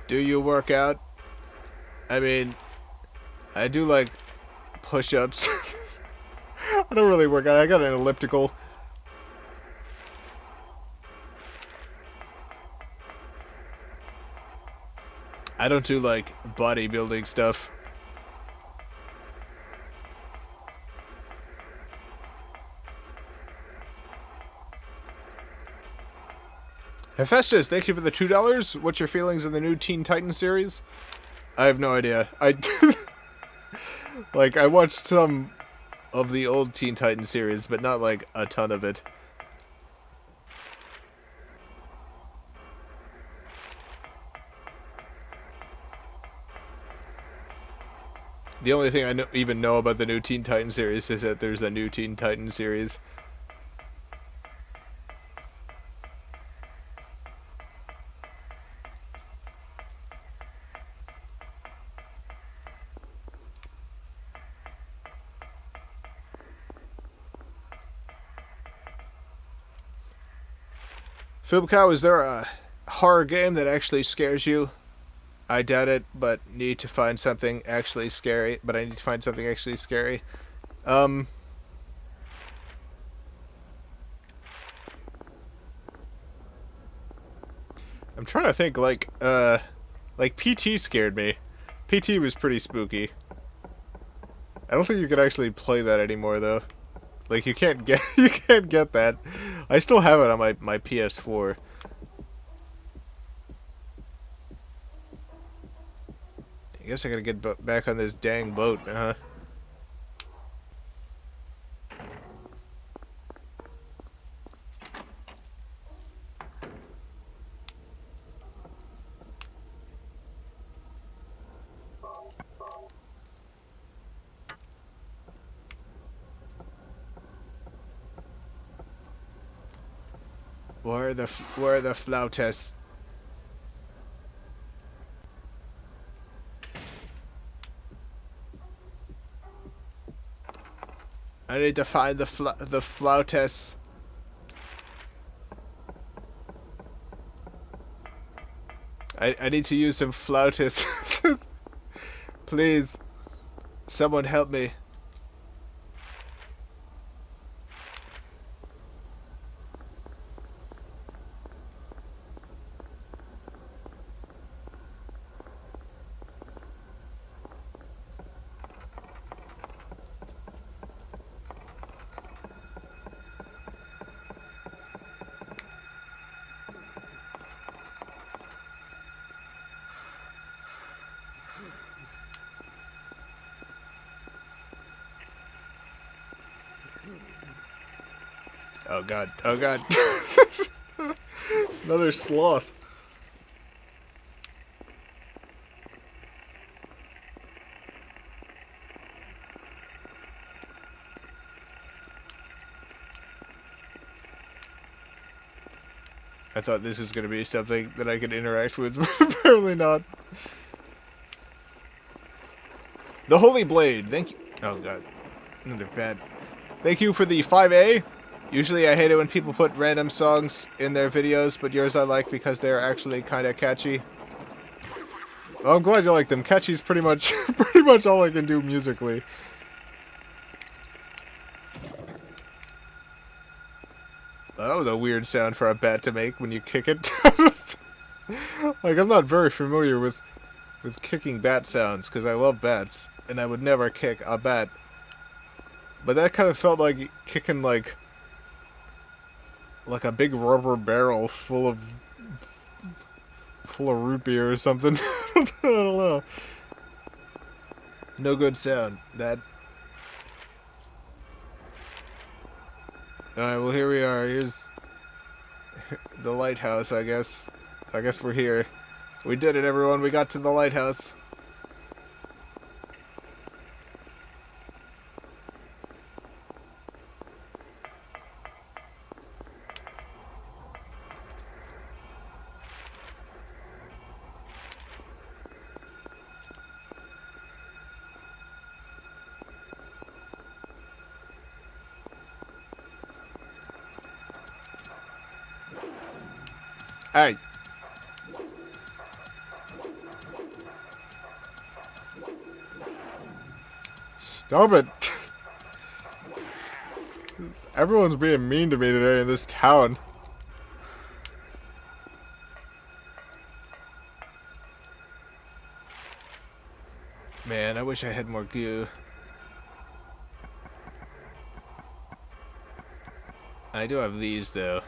Do you work out? I mean, I do like push-ups. I don't really work out. I got an elliptical. I don't do like bodybuilding stuff. Hephaestus, thank you for the $2. What's your feelings on the new Teen Titans series? I have no idea. I watched some of the old Teen Titans series, but not like a ton of it. The only thing I even know about the new Teen Titans series is that there's a new Teen Titans series. Philcow, is there a horror game that actually scares you? I doubt it, but need to find something actually scary. But I need to find something actually scary. I'm trying to think, like PT scared me. PT was pretty spooky. I don't think you could actually play that anymore, though. Like, you can't get that. I still have it on my PS4. I guess I gotta get back on this dang boat, huh? Where are the flautists? I need to find the flautists. I need to use some flautists. Please, someone help me. Oh god, oh god. Another sloth. I thought this was going to be something that I could interact with, but apparently not. The Holy Blade, thank you. Oh god, another bad. Thank you for the 5A. Usually I hate it when people put random songs in their videos, but yours I like because they're actually kind of catchy. Well, I'm glad you like them. Catchy's pretty much all I can do musically. That was a weird sound for a bat to make when you kick it. Like, I'm not very familiar with kicking bat sounds because I love bats and I would never kick a bat. But that kind of felt like kicking like a big rubber barrel full of root beer or something. I don't know. No good sound. That. Alright, well here we are. Here's the lighthouse, I guess. I guess we're here. We did it, everyone. We got to the lighthouse. Hey. Stop it. Everyone's being mean to me today in this town. Man, I wish I had more goo. I do have these, though.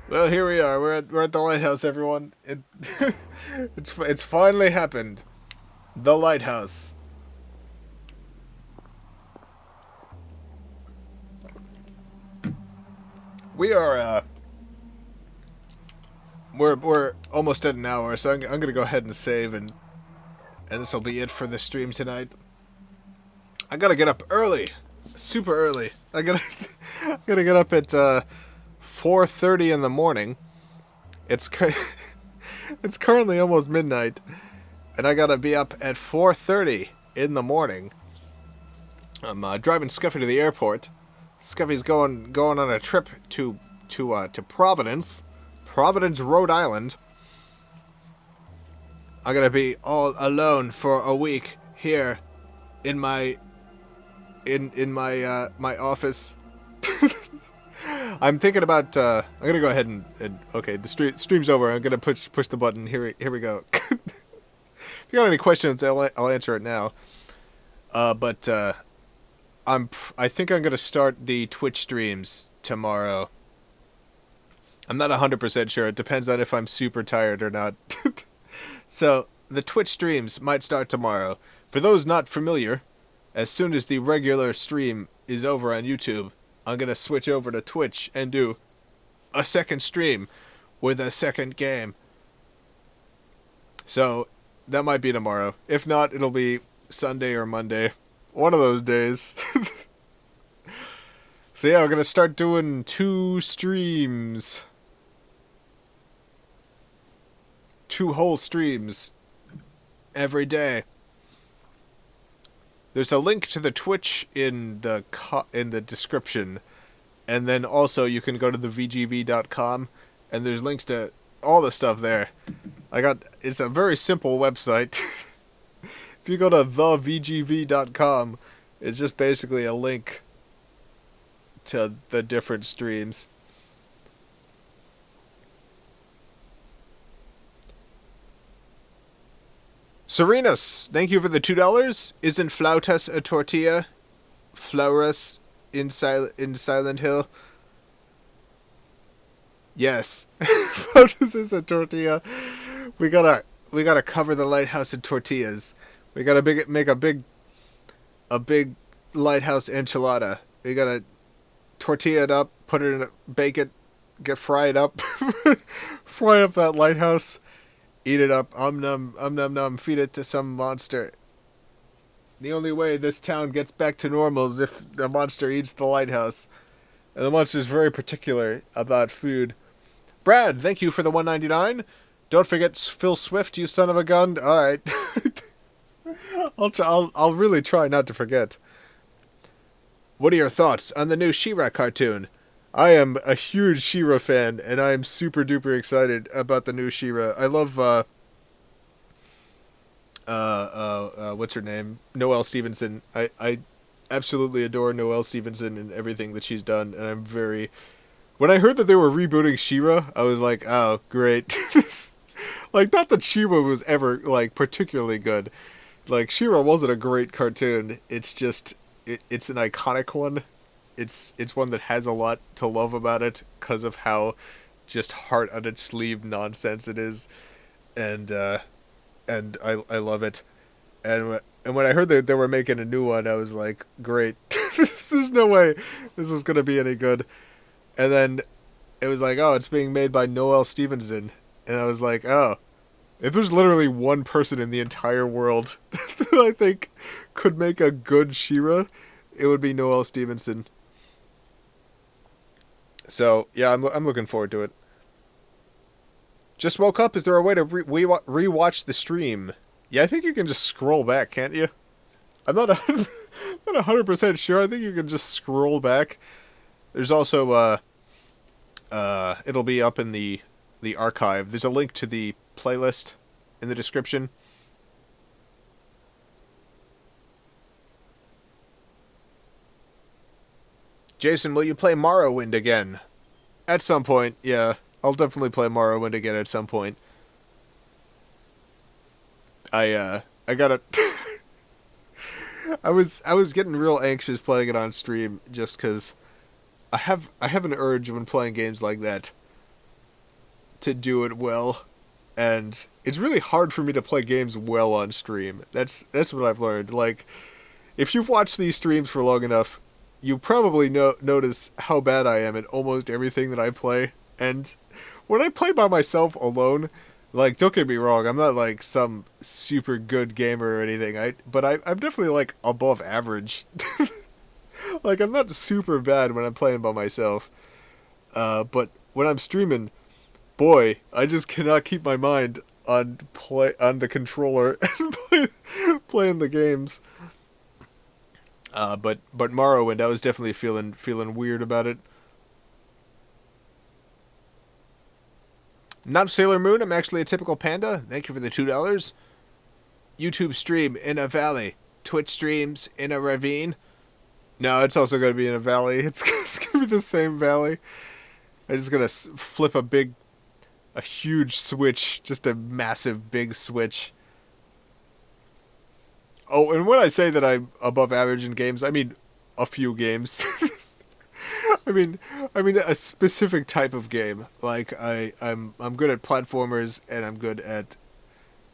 Well, here we are. We're at the lighthouse, everyone. It's finally happened. The lighthouse. We are we're almost at an hour, so I'm gonna go ahead and save, and this will be it for the stream tonight. I gotta get up early, super early. I gotta get up at 4:30 in the morning. It's it's currently almost midnight, and I gotta be up at 4:30 in the morning. I'm driving Scuffy to the airport. Scuffy's going on a trip to Providence, Rhode Island. I'm gonna be all alone for a week here in my my office. I'm thinking about. I'm gonna go ahead and okay, the stream's over. I'm gonna push the button. Here we go. If you got any questions, I'll answer it now. But I think I'm gonna start the Twitch streams tomorrow. I'm not 100% sure. It depends on if I'm super tired or not. So the Twitch streams might start tomorrow. For those not familiar, as soon as the regular stream is over on YouTube, I'm gonna switch over to Twitch and do a second stream with a second game. So that might be tomorrow. If not, it'll be Sunday or Monday. One of those days. So yeah, we're gonna start doing 2 streams. 2 whole streams every day. There's a link to the Twitch in the description, and then also you can go to the VGV.com, and there's links to all the stuff there. It's a very simple website. If you go to thevgv.com, it's just basically a link to the different streams. Serenas, thank you for the $2. Isn't flautas a tortilla? Flauras in Silent Hill? Yes. Flautas is a tortilla. We gotta cover the lighthouse in tortillas. We gotta make a big lighthouse enchilada. We gotta tortilla it up, put it in bake it, fry it up, fry up that lighthouse. Eat it up, num, feed it to some monster. The only way this town gets back to normal is if the monster eats the lighthouse. And the monster's very particular about food. Brad, thank you for the $1.99. Don't forget Phil Swift, you son of a gun. Alright. I'll really try not to forget. What are your thoughts on the new She-Ra cartoon? I am a huge She-Ra fan, and I am super duper excited about the new She-Ra. I love, what's her name? Noelle Stevenson. I absolutely adore Noelle Stevenson and everything that she's done, and I'm very... When I heard that they were rebooting She-Ra, I was like, oh, great. Like, not that She-Ra was ever, like, particularly good. Like, She-Ra wasn't a great cartoon. It's just, it's an iconic one. It's one that has a lot to love about it because of how just heart on its sleeve nonsense it is, and I love it. And when I heard that they were making a new one, I was like, great. There's no way this is gonna be any good. And then it was like, oh, it's being made by Noelle Stevenson, and I was like, oh, if there's literally one person in the entire world that I think could make a good She-Ra, it would be Noelle Stevenson. So, yeah, I'm looking forward to it. Just woke up. Is there a way to rewatch the stream? Yeah, I think you can just scroll back, can't you? I'm not 100% sure. I think you can just scroll back. There's also, it'll be up in the archive. There's a link to the playlist in the description. Jason, will you play Morrowind again? At some point, yeah. I'll definitely play Morrowind again at some point. I gotta... I was getting real anxious playing it on stream just because I have an urge when playing games like that to do it well, and it's really hard for me to play games well on stream. That's what I've learned. Like, if you've watched these streams for long enough, you probably notice how bad I am at almost everything that I play. And when I play by myself alone, like, don't get me wrong, I'm not like some super good gamer or anything. But I'm definitely like above average. Like, I'm not super bad when I'm playing by myself. But when I'm streaming, boy, I just cannot keep my mind on the controller and playing the games. But Morrowind, I was definitely feeling weird about it. Not Sailor Moon, I'm actually a typical panda. Thank you for the $2. YouTube stream in a valley. Twitch streams in a ravine. No, it's also going to be in a valley. It's going to be the same valley. I'm just going to flip a huge switch. Just a massive big switch. Oh, and when I say that I'm above average in games, I mean a few games. I mean a specific type of game. Like I'm good at platformers, and I'm good at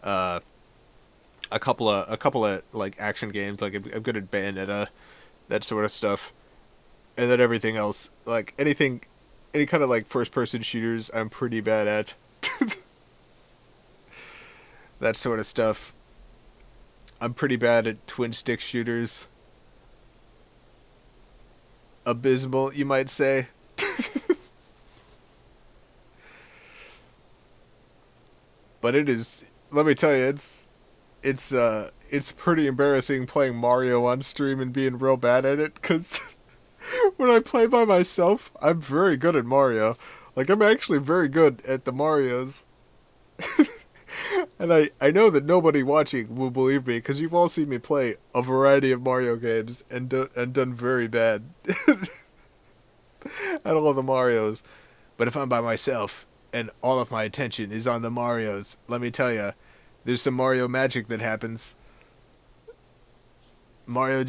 a couple of like action games. Like I'm good at Bayonetta, that sort of stuff. And then everything else, like any kind of like first person shooters, I'm pretty bad at. That sort of stuff. I'm pretty bad at twin stick shooters. Abysmal, you might say. But it is, let me tell you, it's pretty embarrassing playing Mario on stream and being real bad at it, because when I play by myself, I'm very good at Mario. Like, I'm actually very good at the Marios. And I know that nobody watching will believe me, because you've all seen me play a variety of Mario games and done very bad at all the Marios. But if I'm by myself and all of my attention is on the Marios, let me tell you, there's some Mario magic that happens. Mario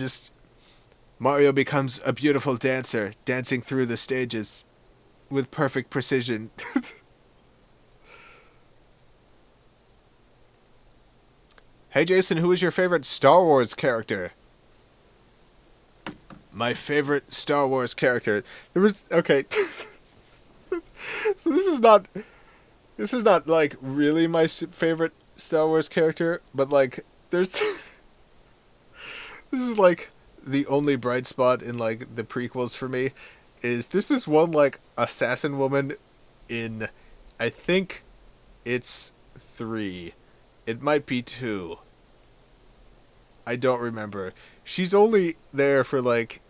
becomes a beautiful dancer, dancing through the stages with perfect precision. Hey Jason, who is your favorite Star Wars character? My favorite Star Wars character. Okay. So this is not like really my favorite Star Wars character, but like this is like the only bright spot in like the prequels for me. Is there's this one like assassin woman in, I think it's 3. It might be 2. I don't remember. She's only there for like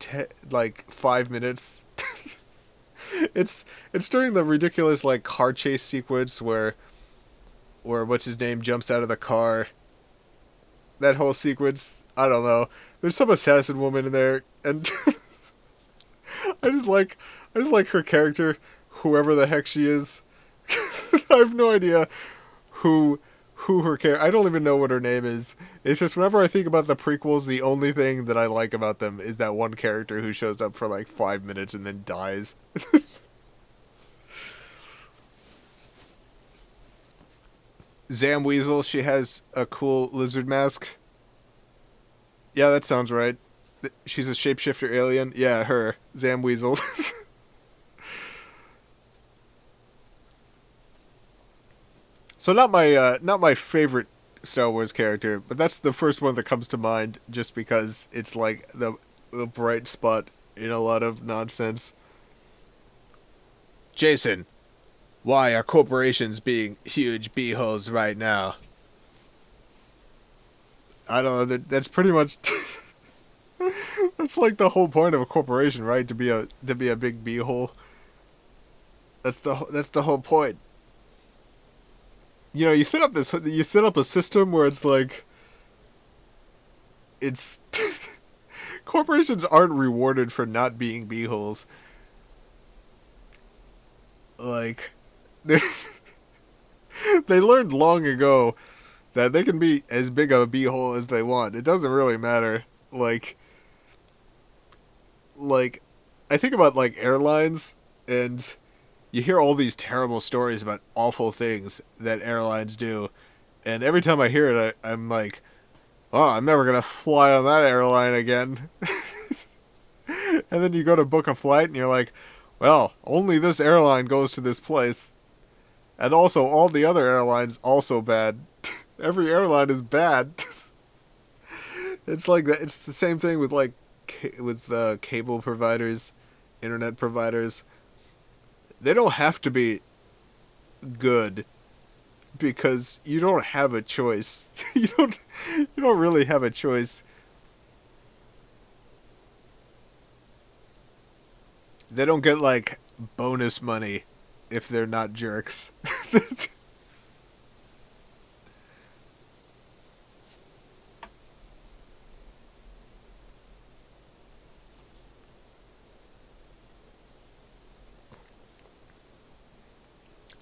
5 minutes. It's during the ridiculous like car chase sequence where what's his name jumps out of the car. That whole sequence, I don't know. There's some assassin woman in there, and I just like her character, whoever the heck she is. I have no idea who her character. I don't even know what her name is. It's just whenever I think about the prequels, the only thing that I like about them is that one character who shows up for like 5 minutes and then dies. Zam Weasel, she has a cool lizard mask. Yeah, that sounds right. She's a shapeshifter alien. Yeah, her. Zam Weasel. So not my favorite Star Wars character, but that's the first one that comes to mind, just because it's like the bright spot in a lot of nonsense. Jason, why are corporations being huge beeholes right now? I don't know. That's pretty much. That's like the whole point of a corporation, right? To be a big beehole. That's the whole point. You know, you set up a system where it's like, it's corporations aren't rewarded for not being beeholes. Like, they learned long ago that they can be as big of a beehole as they want. It doesn't really matter. Like I think about like airlines, and you hear all these terrible stories about awful things that airlines do, and every time I hear it, I'm like, oh, I'm never gonna fly on that airline again. And then you go to book a flight, and you're like, well, only this airline goes to this place, and also all the other airlines also bad. Every airline is bad. It's like that. It's the same thing with like cable providers, internet providers. they don't have to be good, because you don't have a choice. you don't really have a choice. They don't get like bonus money if they're not jerks.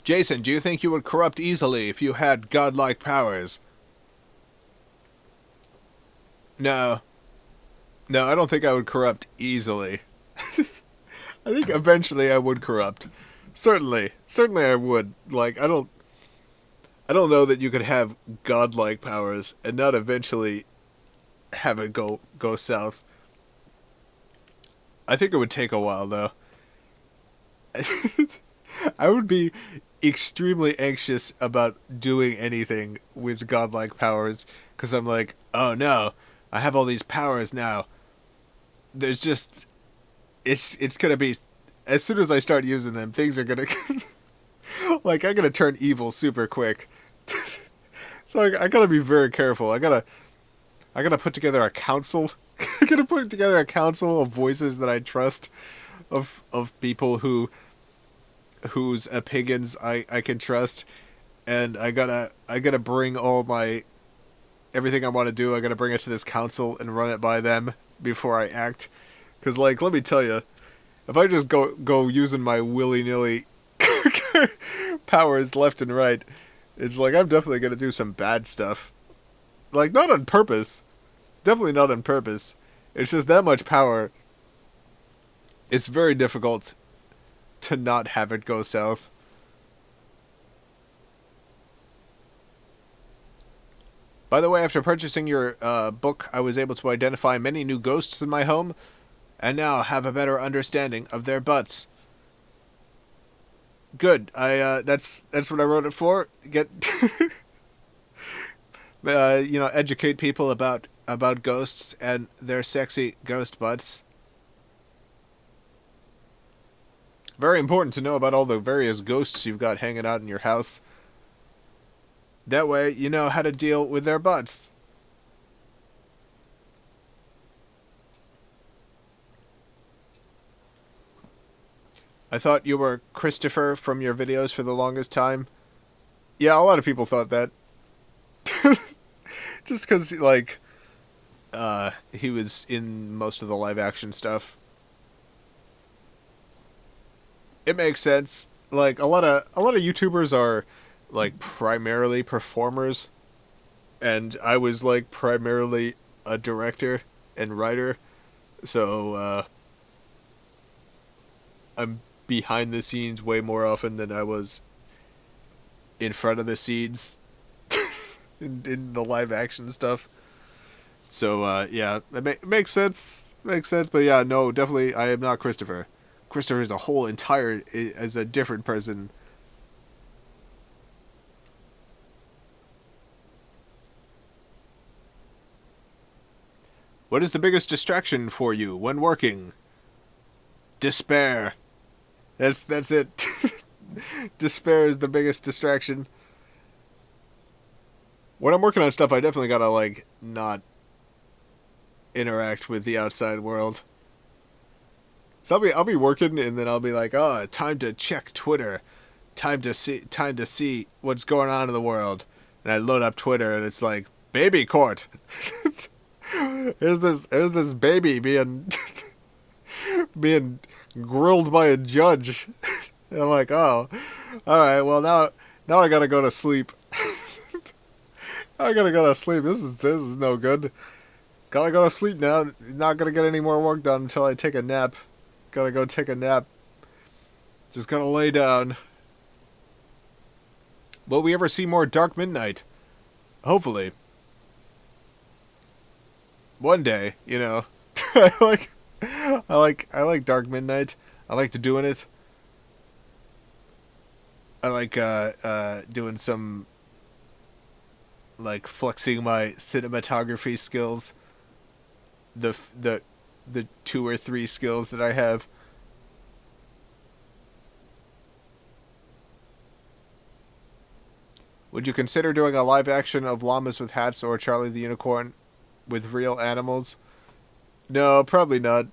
Jason, do you think you would corrupt easily if you had godlike powers? No. No, I don't think I would corrupt easily. I think eventually I would corrupt. Certainly I would. Like, I don't know that you could have godlike powers and not eventually have it go south. I think it would take a while, though. I would be extremely anxious about doing anything with godlike powers, because I'm like, oh no, I have all these powers now. There's just, it's gonna be, as soon as I start using them, things are gonna, like, I'm gonna turn evil super quick. So I gotta be very careful. I gotta put together a council. I gotta put together a council of voices that I trust, of people whose opinions I can trust, and I gotta bring all my, everything I want to do, I gotta bring it to this council and run it by them before I act. Because, like, let me tell you, if I just go using my willy-nilly powers left and right, it's like I'm definitely gonna do some bad stuff. Like, not on purpose. Definitely not on purpose. It's just that much power. It's very difficult to not have it go south. By the way, after purchasing your book, I was able to identify many new ghosts in my home, and now have a better understanding of their butts. Good. That's what I wrote it for. Get educate people about ghosts and their sexy ghost butts. Very important to know about all the various ghosts you've got hanging out in your house. That way, you know how to deal with their butts. I thought you were Christopher from your videos for the longest time. Yeah, a lot of people thought that. Just because, like, he was in most of the live action stuff. It makes sense. Like, a lot of YouTubers are, like, primarily performers, and I was, like, primarily a director and writer, so I'm behind the scenes way more often than I was in front of the scenes in the live action stuff. So yeah, it makes sense. Makes sense. But yeah, no, definitely I am not Christopher. Christopher is a whole entire, as a different person. What is the biggest distraction for you when working? Despair. That's it. Despair is the biggest distraction. When I'm working on stuff, I definitely gotta, like, not interact with the outside world. So I'll be working, and then I'll be like, oh, time to check Twitter. Time to see what's going on in the world. And I load up Twitter, and it's like, baby court. Here's this baby being grilled by a judge. And I'm like, oh, all right. Well, now I gotta go to sleep. I gotta go to sleep. This is no good. Gotta go to sleep now. Not gonna get any more work done until I take a nap. Gotta go take a nap. Just gotta lay down. Will we ever see more Dark Midnight? Hopefully. One day, you know. I like Dark Midnight. I like doing it. I like doing some, like, flexing my cinematography skills. The 2 or 3 skills that I have. Would you consider doing a live action of Llamas with Hats or Charlie the Unicorn with real animals? No, probably not.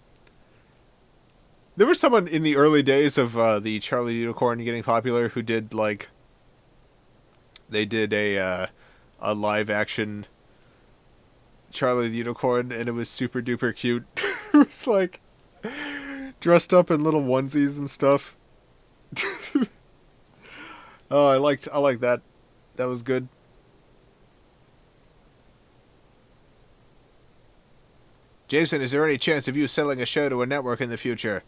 There was someone in the early days of the Charlie the Unicorn getting popular who did, like, they did a live action Charlie the Unicorn, and it was super duper cute. It was like dressed up in little onesies and stuff. Oh, I like that. That was good. Jason, is there any chance of you selling a show to a network in the future?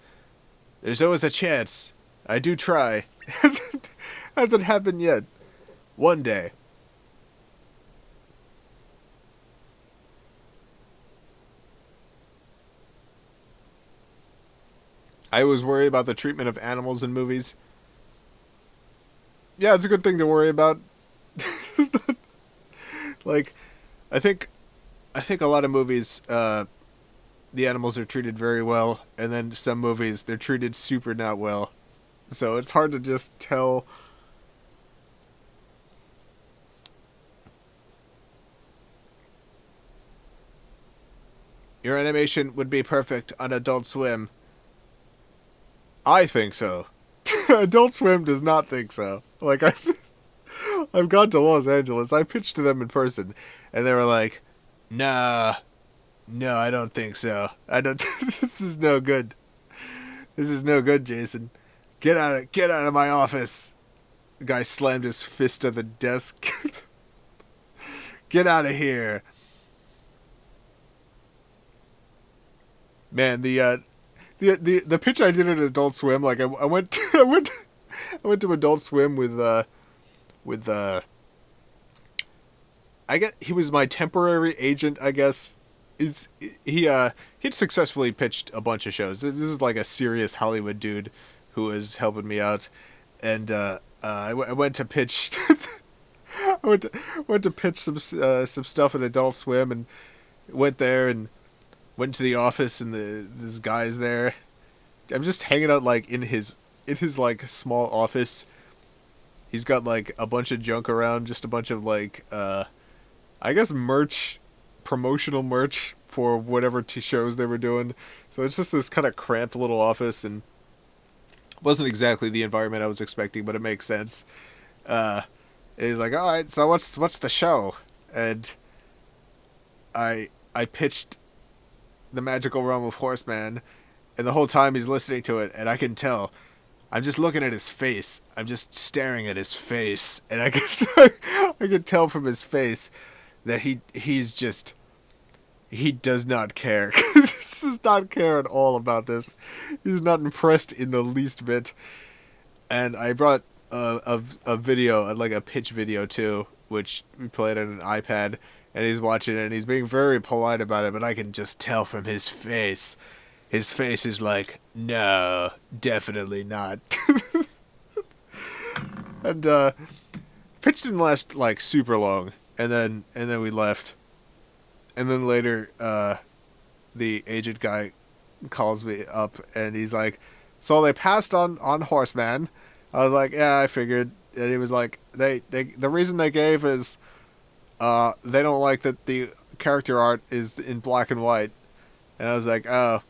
There's always a chance. I do try. Hasn't happened yet. One day. I always worry about the treatment of animals in movies. Yeah, it's a good thing to worry about. It's not, like, I think a lot of movies, the animals are treated very well, and then some movies, they're treated super not well. So it's hard to just tell. Your animation would be perfect on Adult Swim. I think so. Adult Swim does not think so. Like, I've gone to Los Angeles. I pitched to them in person, and they were like, "Nah, no, I don't think so. I don't. This is no good. This is no good, Jason. Get out of my office." The guy slammed his fist on the desk. Get out of here. Man, the pitch I did at Adult Swim, like I went to Adult Swim with I guess he was my temporary agent, I guess. He'd successfully pitched a bunch of shows. This is like a serious Hollywood dude who was helping me out, and I went to pitch I went to pitch some stuff at Adult Swim, and went there and went to the office, and this guy's there. I'm just hanging out like in his like small office. He's got like a bunch of junk around, just a bunch of like I guess merch, promotional merch for whatever shows they were doing. So it's just this kind of cramped little office, and wasn't exactly the environment I was expecting, but it makes sense. And he's like, "All right, so what's the show?" And I pitched The Magical Realm of Horseman, and the whole time he's listening to it, and I can tell, I'm just looking at his face. I'm just staring at his face, and I can tell from his face that he does not care. He does not care at all about this. He's not impressed in the least bit. And I brought a video, like a pitch video too, which we played on an iPad, and he's watching it, and he's being very polite about it, but I can just tell from his face. His face is like, no, definitely not. And pitch didn't last like super long, and then we left. And then later, the agent guy calls me up, and he's like, "So they passed on Horseman." I was like, "Yeah, I figured." And he was like, "The reason they gave is, they don't like that the character art is in black and white." And I was like, "Oh."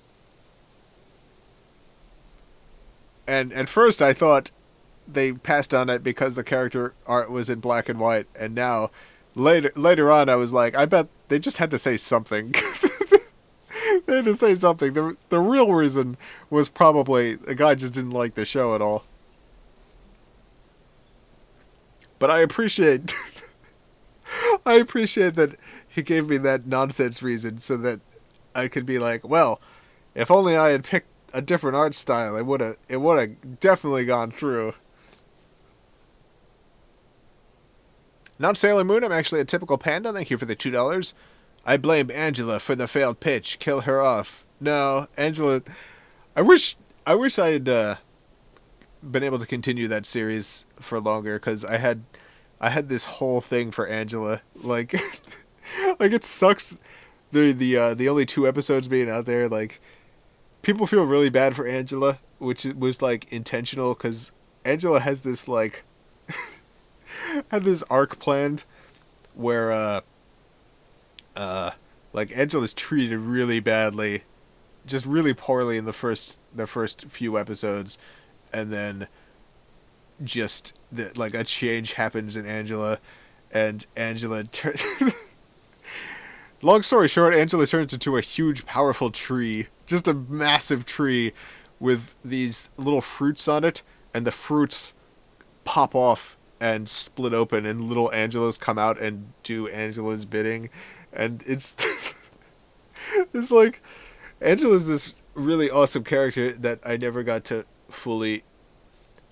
And at first I thought they passed on it because the character art was in black and white, and now later on I was like, I bet they just had to say something. They had to say something. The real reason was probably the guy just didn't like the show at all. But I appreciate that he gave me that nonsense reason so that I could be like, well, if only I had picked a different art style, it would have definitely gone through. Not Sailor Moon, I'm actually a typical panda. Thank you for the $2. I blame Angela for the failed pitch. Kill her off. No, Angela. I wish I had been able to continue that series for longer, because I had this whole thing for Angela. Like, like it sucks. The only 2 episodes being out there. Like, people feel really bad for Angela, which was like intentional, because Angela has this like. had this arc planned where like Angela's treated really badly, just really poorly in the first few episodes, and then just like a change happens in Angela, and Angela long story short, Angela turns into a huge powerful tree, just a massive tree with these little fruits on it, and the fruits pop off and split open, and little Angelas come out and do Angela's bidding, and it's it's like Angela's this really awesome character that I never got to fully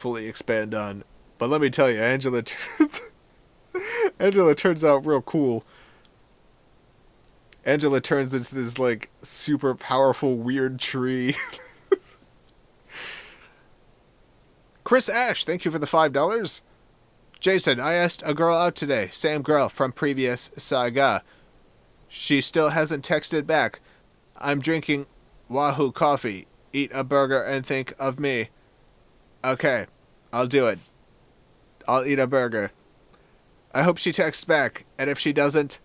expand on. But let me tell you, Angela turns out real cool. Angela turns into this like super powerful weird tree. Chris Ash, thank you for the $5. Jason, I asked a girl out today. Same girl from previous saga. She still hasn't texted back. I'm drinking Wahoo coffee. Eat a burger and think of me. Okay, I'll do it. I'll eat a burger. I hope she texts back, and if she doesn't,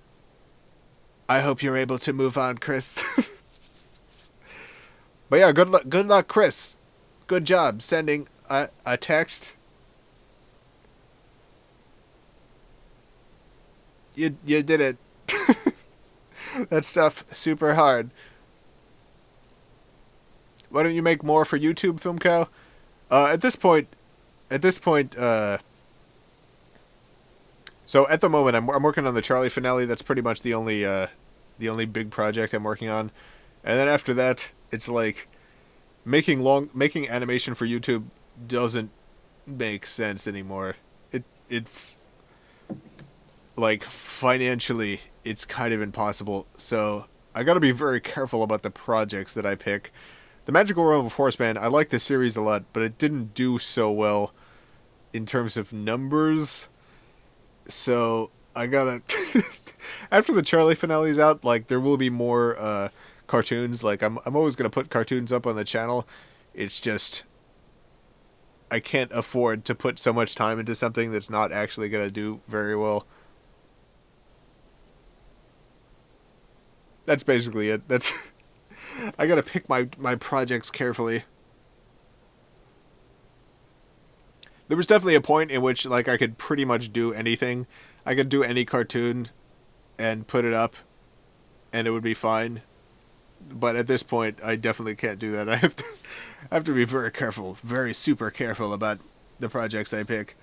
I hope you're able to move on, Chris. But yeah, good luck, Chris. Good job sending a text. You did it. That stuff super hard. Why don't you make more for YouTube, Film Cow? At this point, so at the moment I'm working on the Charlie finale. That's pretty much the only big project I'm working on. And then after that, it's like making animation for YouTube doesn't make sense anymore. It's like financially it's kind of impossible. So I got to be very careful about the projects that I pick. The Magical Realm of Horseman, I like the series a lot, but it didn't do so well in terms of numbers. So I gotta after the Charlie finale's out, like there will be more cartoons. Like I'm always gonna put cartoons up on the channel. It's just I can't afford to put so much time into something that's not actually gonna do very well. That's basically it. That's I gotta pick my projects carefully. There was definitely a point in which like I could pretty much do anything. I could do any cartoon and put it up and it would be fine. But at this point I definitely can't do that. I have to be very careful, very super careful about the projects I pick.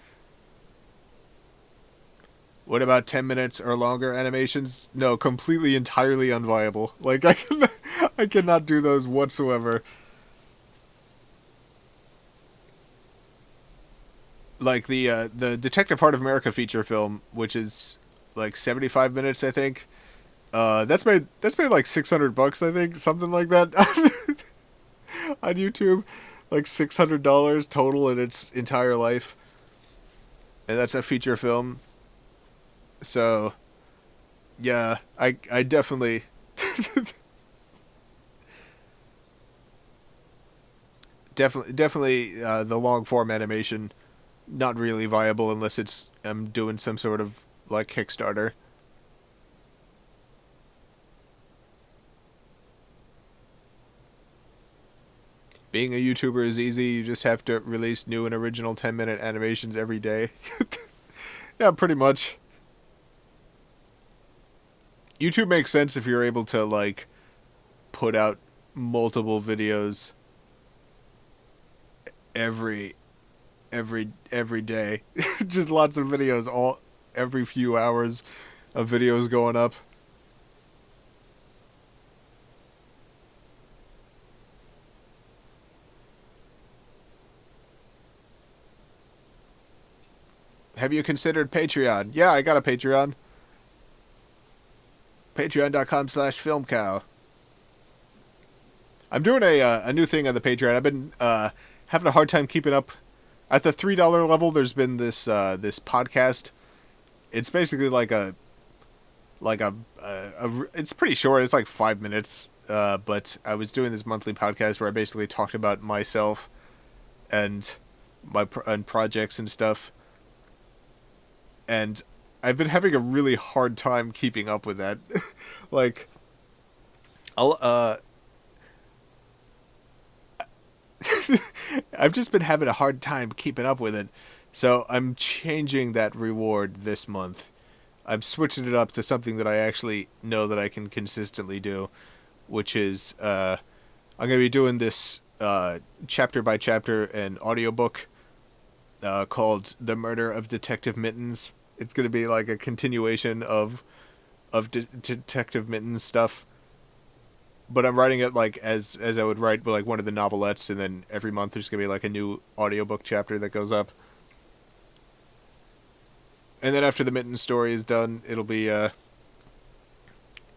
What about 10 minutes or longer animations? No, completely, entirely unviable. Like, I cannot do those whatsoever. Like, the Detective Heart of America feature film, which is, like, 75 minutes, I think. That's made like $600, I think, something like that, on YouTube. Like, $600 total in its entire life. And that's a feature film. So, yeah, I definitely definitely the long form animation not really viable unless I'm doing some sort of like Kickstarter. Being a YouTuber is easy. You just have to release new and original 10-minute animations every day. Yeah, pretty much. YouTube makes sense if you're able to, like, put out multiple videos every day. Just lots of videos every few hours of videos going up. Have you considered Patreon? Yeah, I got a Patreon. Patreon.com/filmcow. I'm doing a new thing on the Patreon. I've been having a hard time keeping up. At the $3 level, there's been this podcast. It's basically like a it's pretty short. It's like 5 minutes. But I was doing this monthly podcast where I basically talked about myself and my projects and stuff. and I've been having a really hard time keeping up with that. Like, I've just been having a hard time keeping up with it, so I'm changing that reward this month. I'm switching it up to something that I actually know that I can consistently do, which is, I'm going to be doing this chapter by chapter an audiobook called The Murder of Detective Mittens. It's going to be like a continuation of Detective Mittens stuff. But I'm writing it like as I would write like one of the novelettes, and then every month there's going to be like a new audiobook chapter that goes up. And then after the Mittens story is done, it'll be a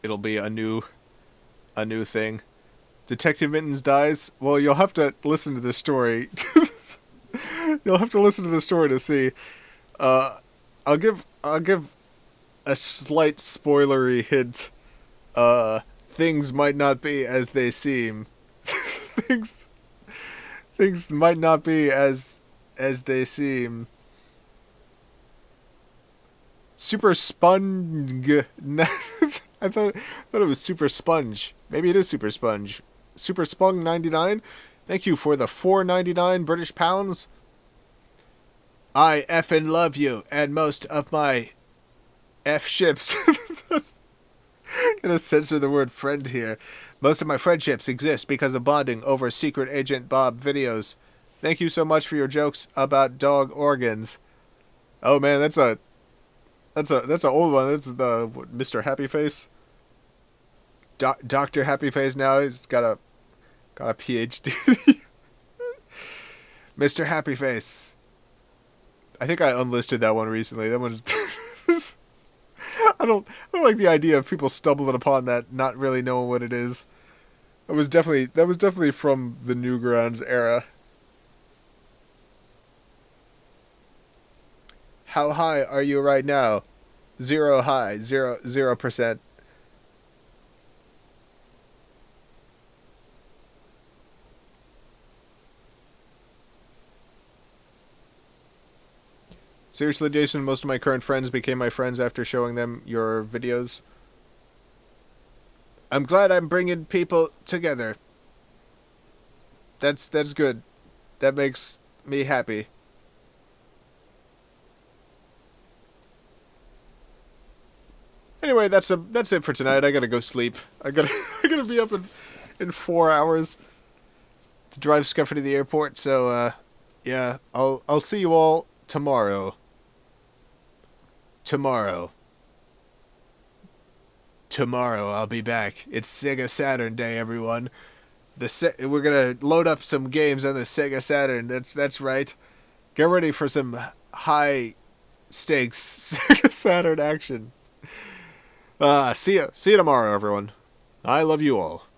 new thing. Detective Mittens dies. Well, you'll have to listen to the story. You'll have to listen to the story to see. I'll give a slight spoilery hint. Things might not be as they seem. things might not be as they seem. Super Sponge. I thought it was Super Sponge. Maybe it is Super Sponge. Super Spong 99. Thank you for the $4.99 British pounds. I effing love you and most of my F ships. Gonna censor the word friend here. Most of my friendships exist because of bonding over Secret Agent Bob videos. Thank you so much for your jokes about dog organs. Oh man, that's an old one. That's the Mr. Happy Face. Dr. Happy Face now. He's got a PhD. Mr. Happy Face. I think I unlisted that one recently. That one's I don't like the idea of people stumbling upon that, not really knowing what it is. That was definitely from the Newgrounds era. How high are you right now? 0 high, 0%. Seriously, Jason, most of my current friends became my friends after showing them your videos. I'm glad I'm bringing people together. That's good. That makes me happy. Anyway, that's it for tonight. I gotta go sleep. I gotta be up in 4 hours to drive Scuffy to the airport. So yeah, I'll see you all tomorrow. Tomorrow I'll be back. It's Sega Saturn Day, everyone. We're gonna load up some games on the Sega Saturn. That's right. Get ready for some high stakes Sega Saturn action. See you tomorrow, everyone. I love you all.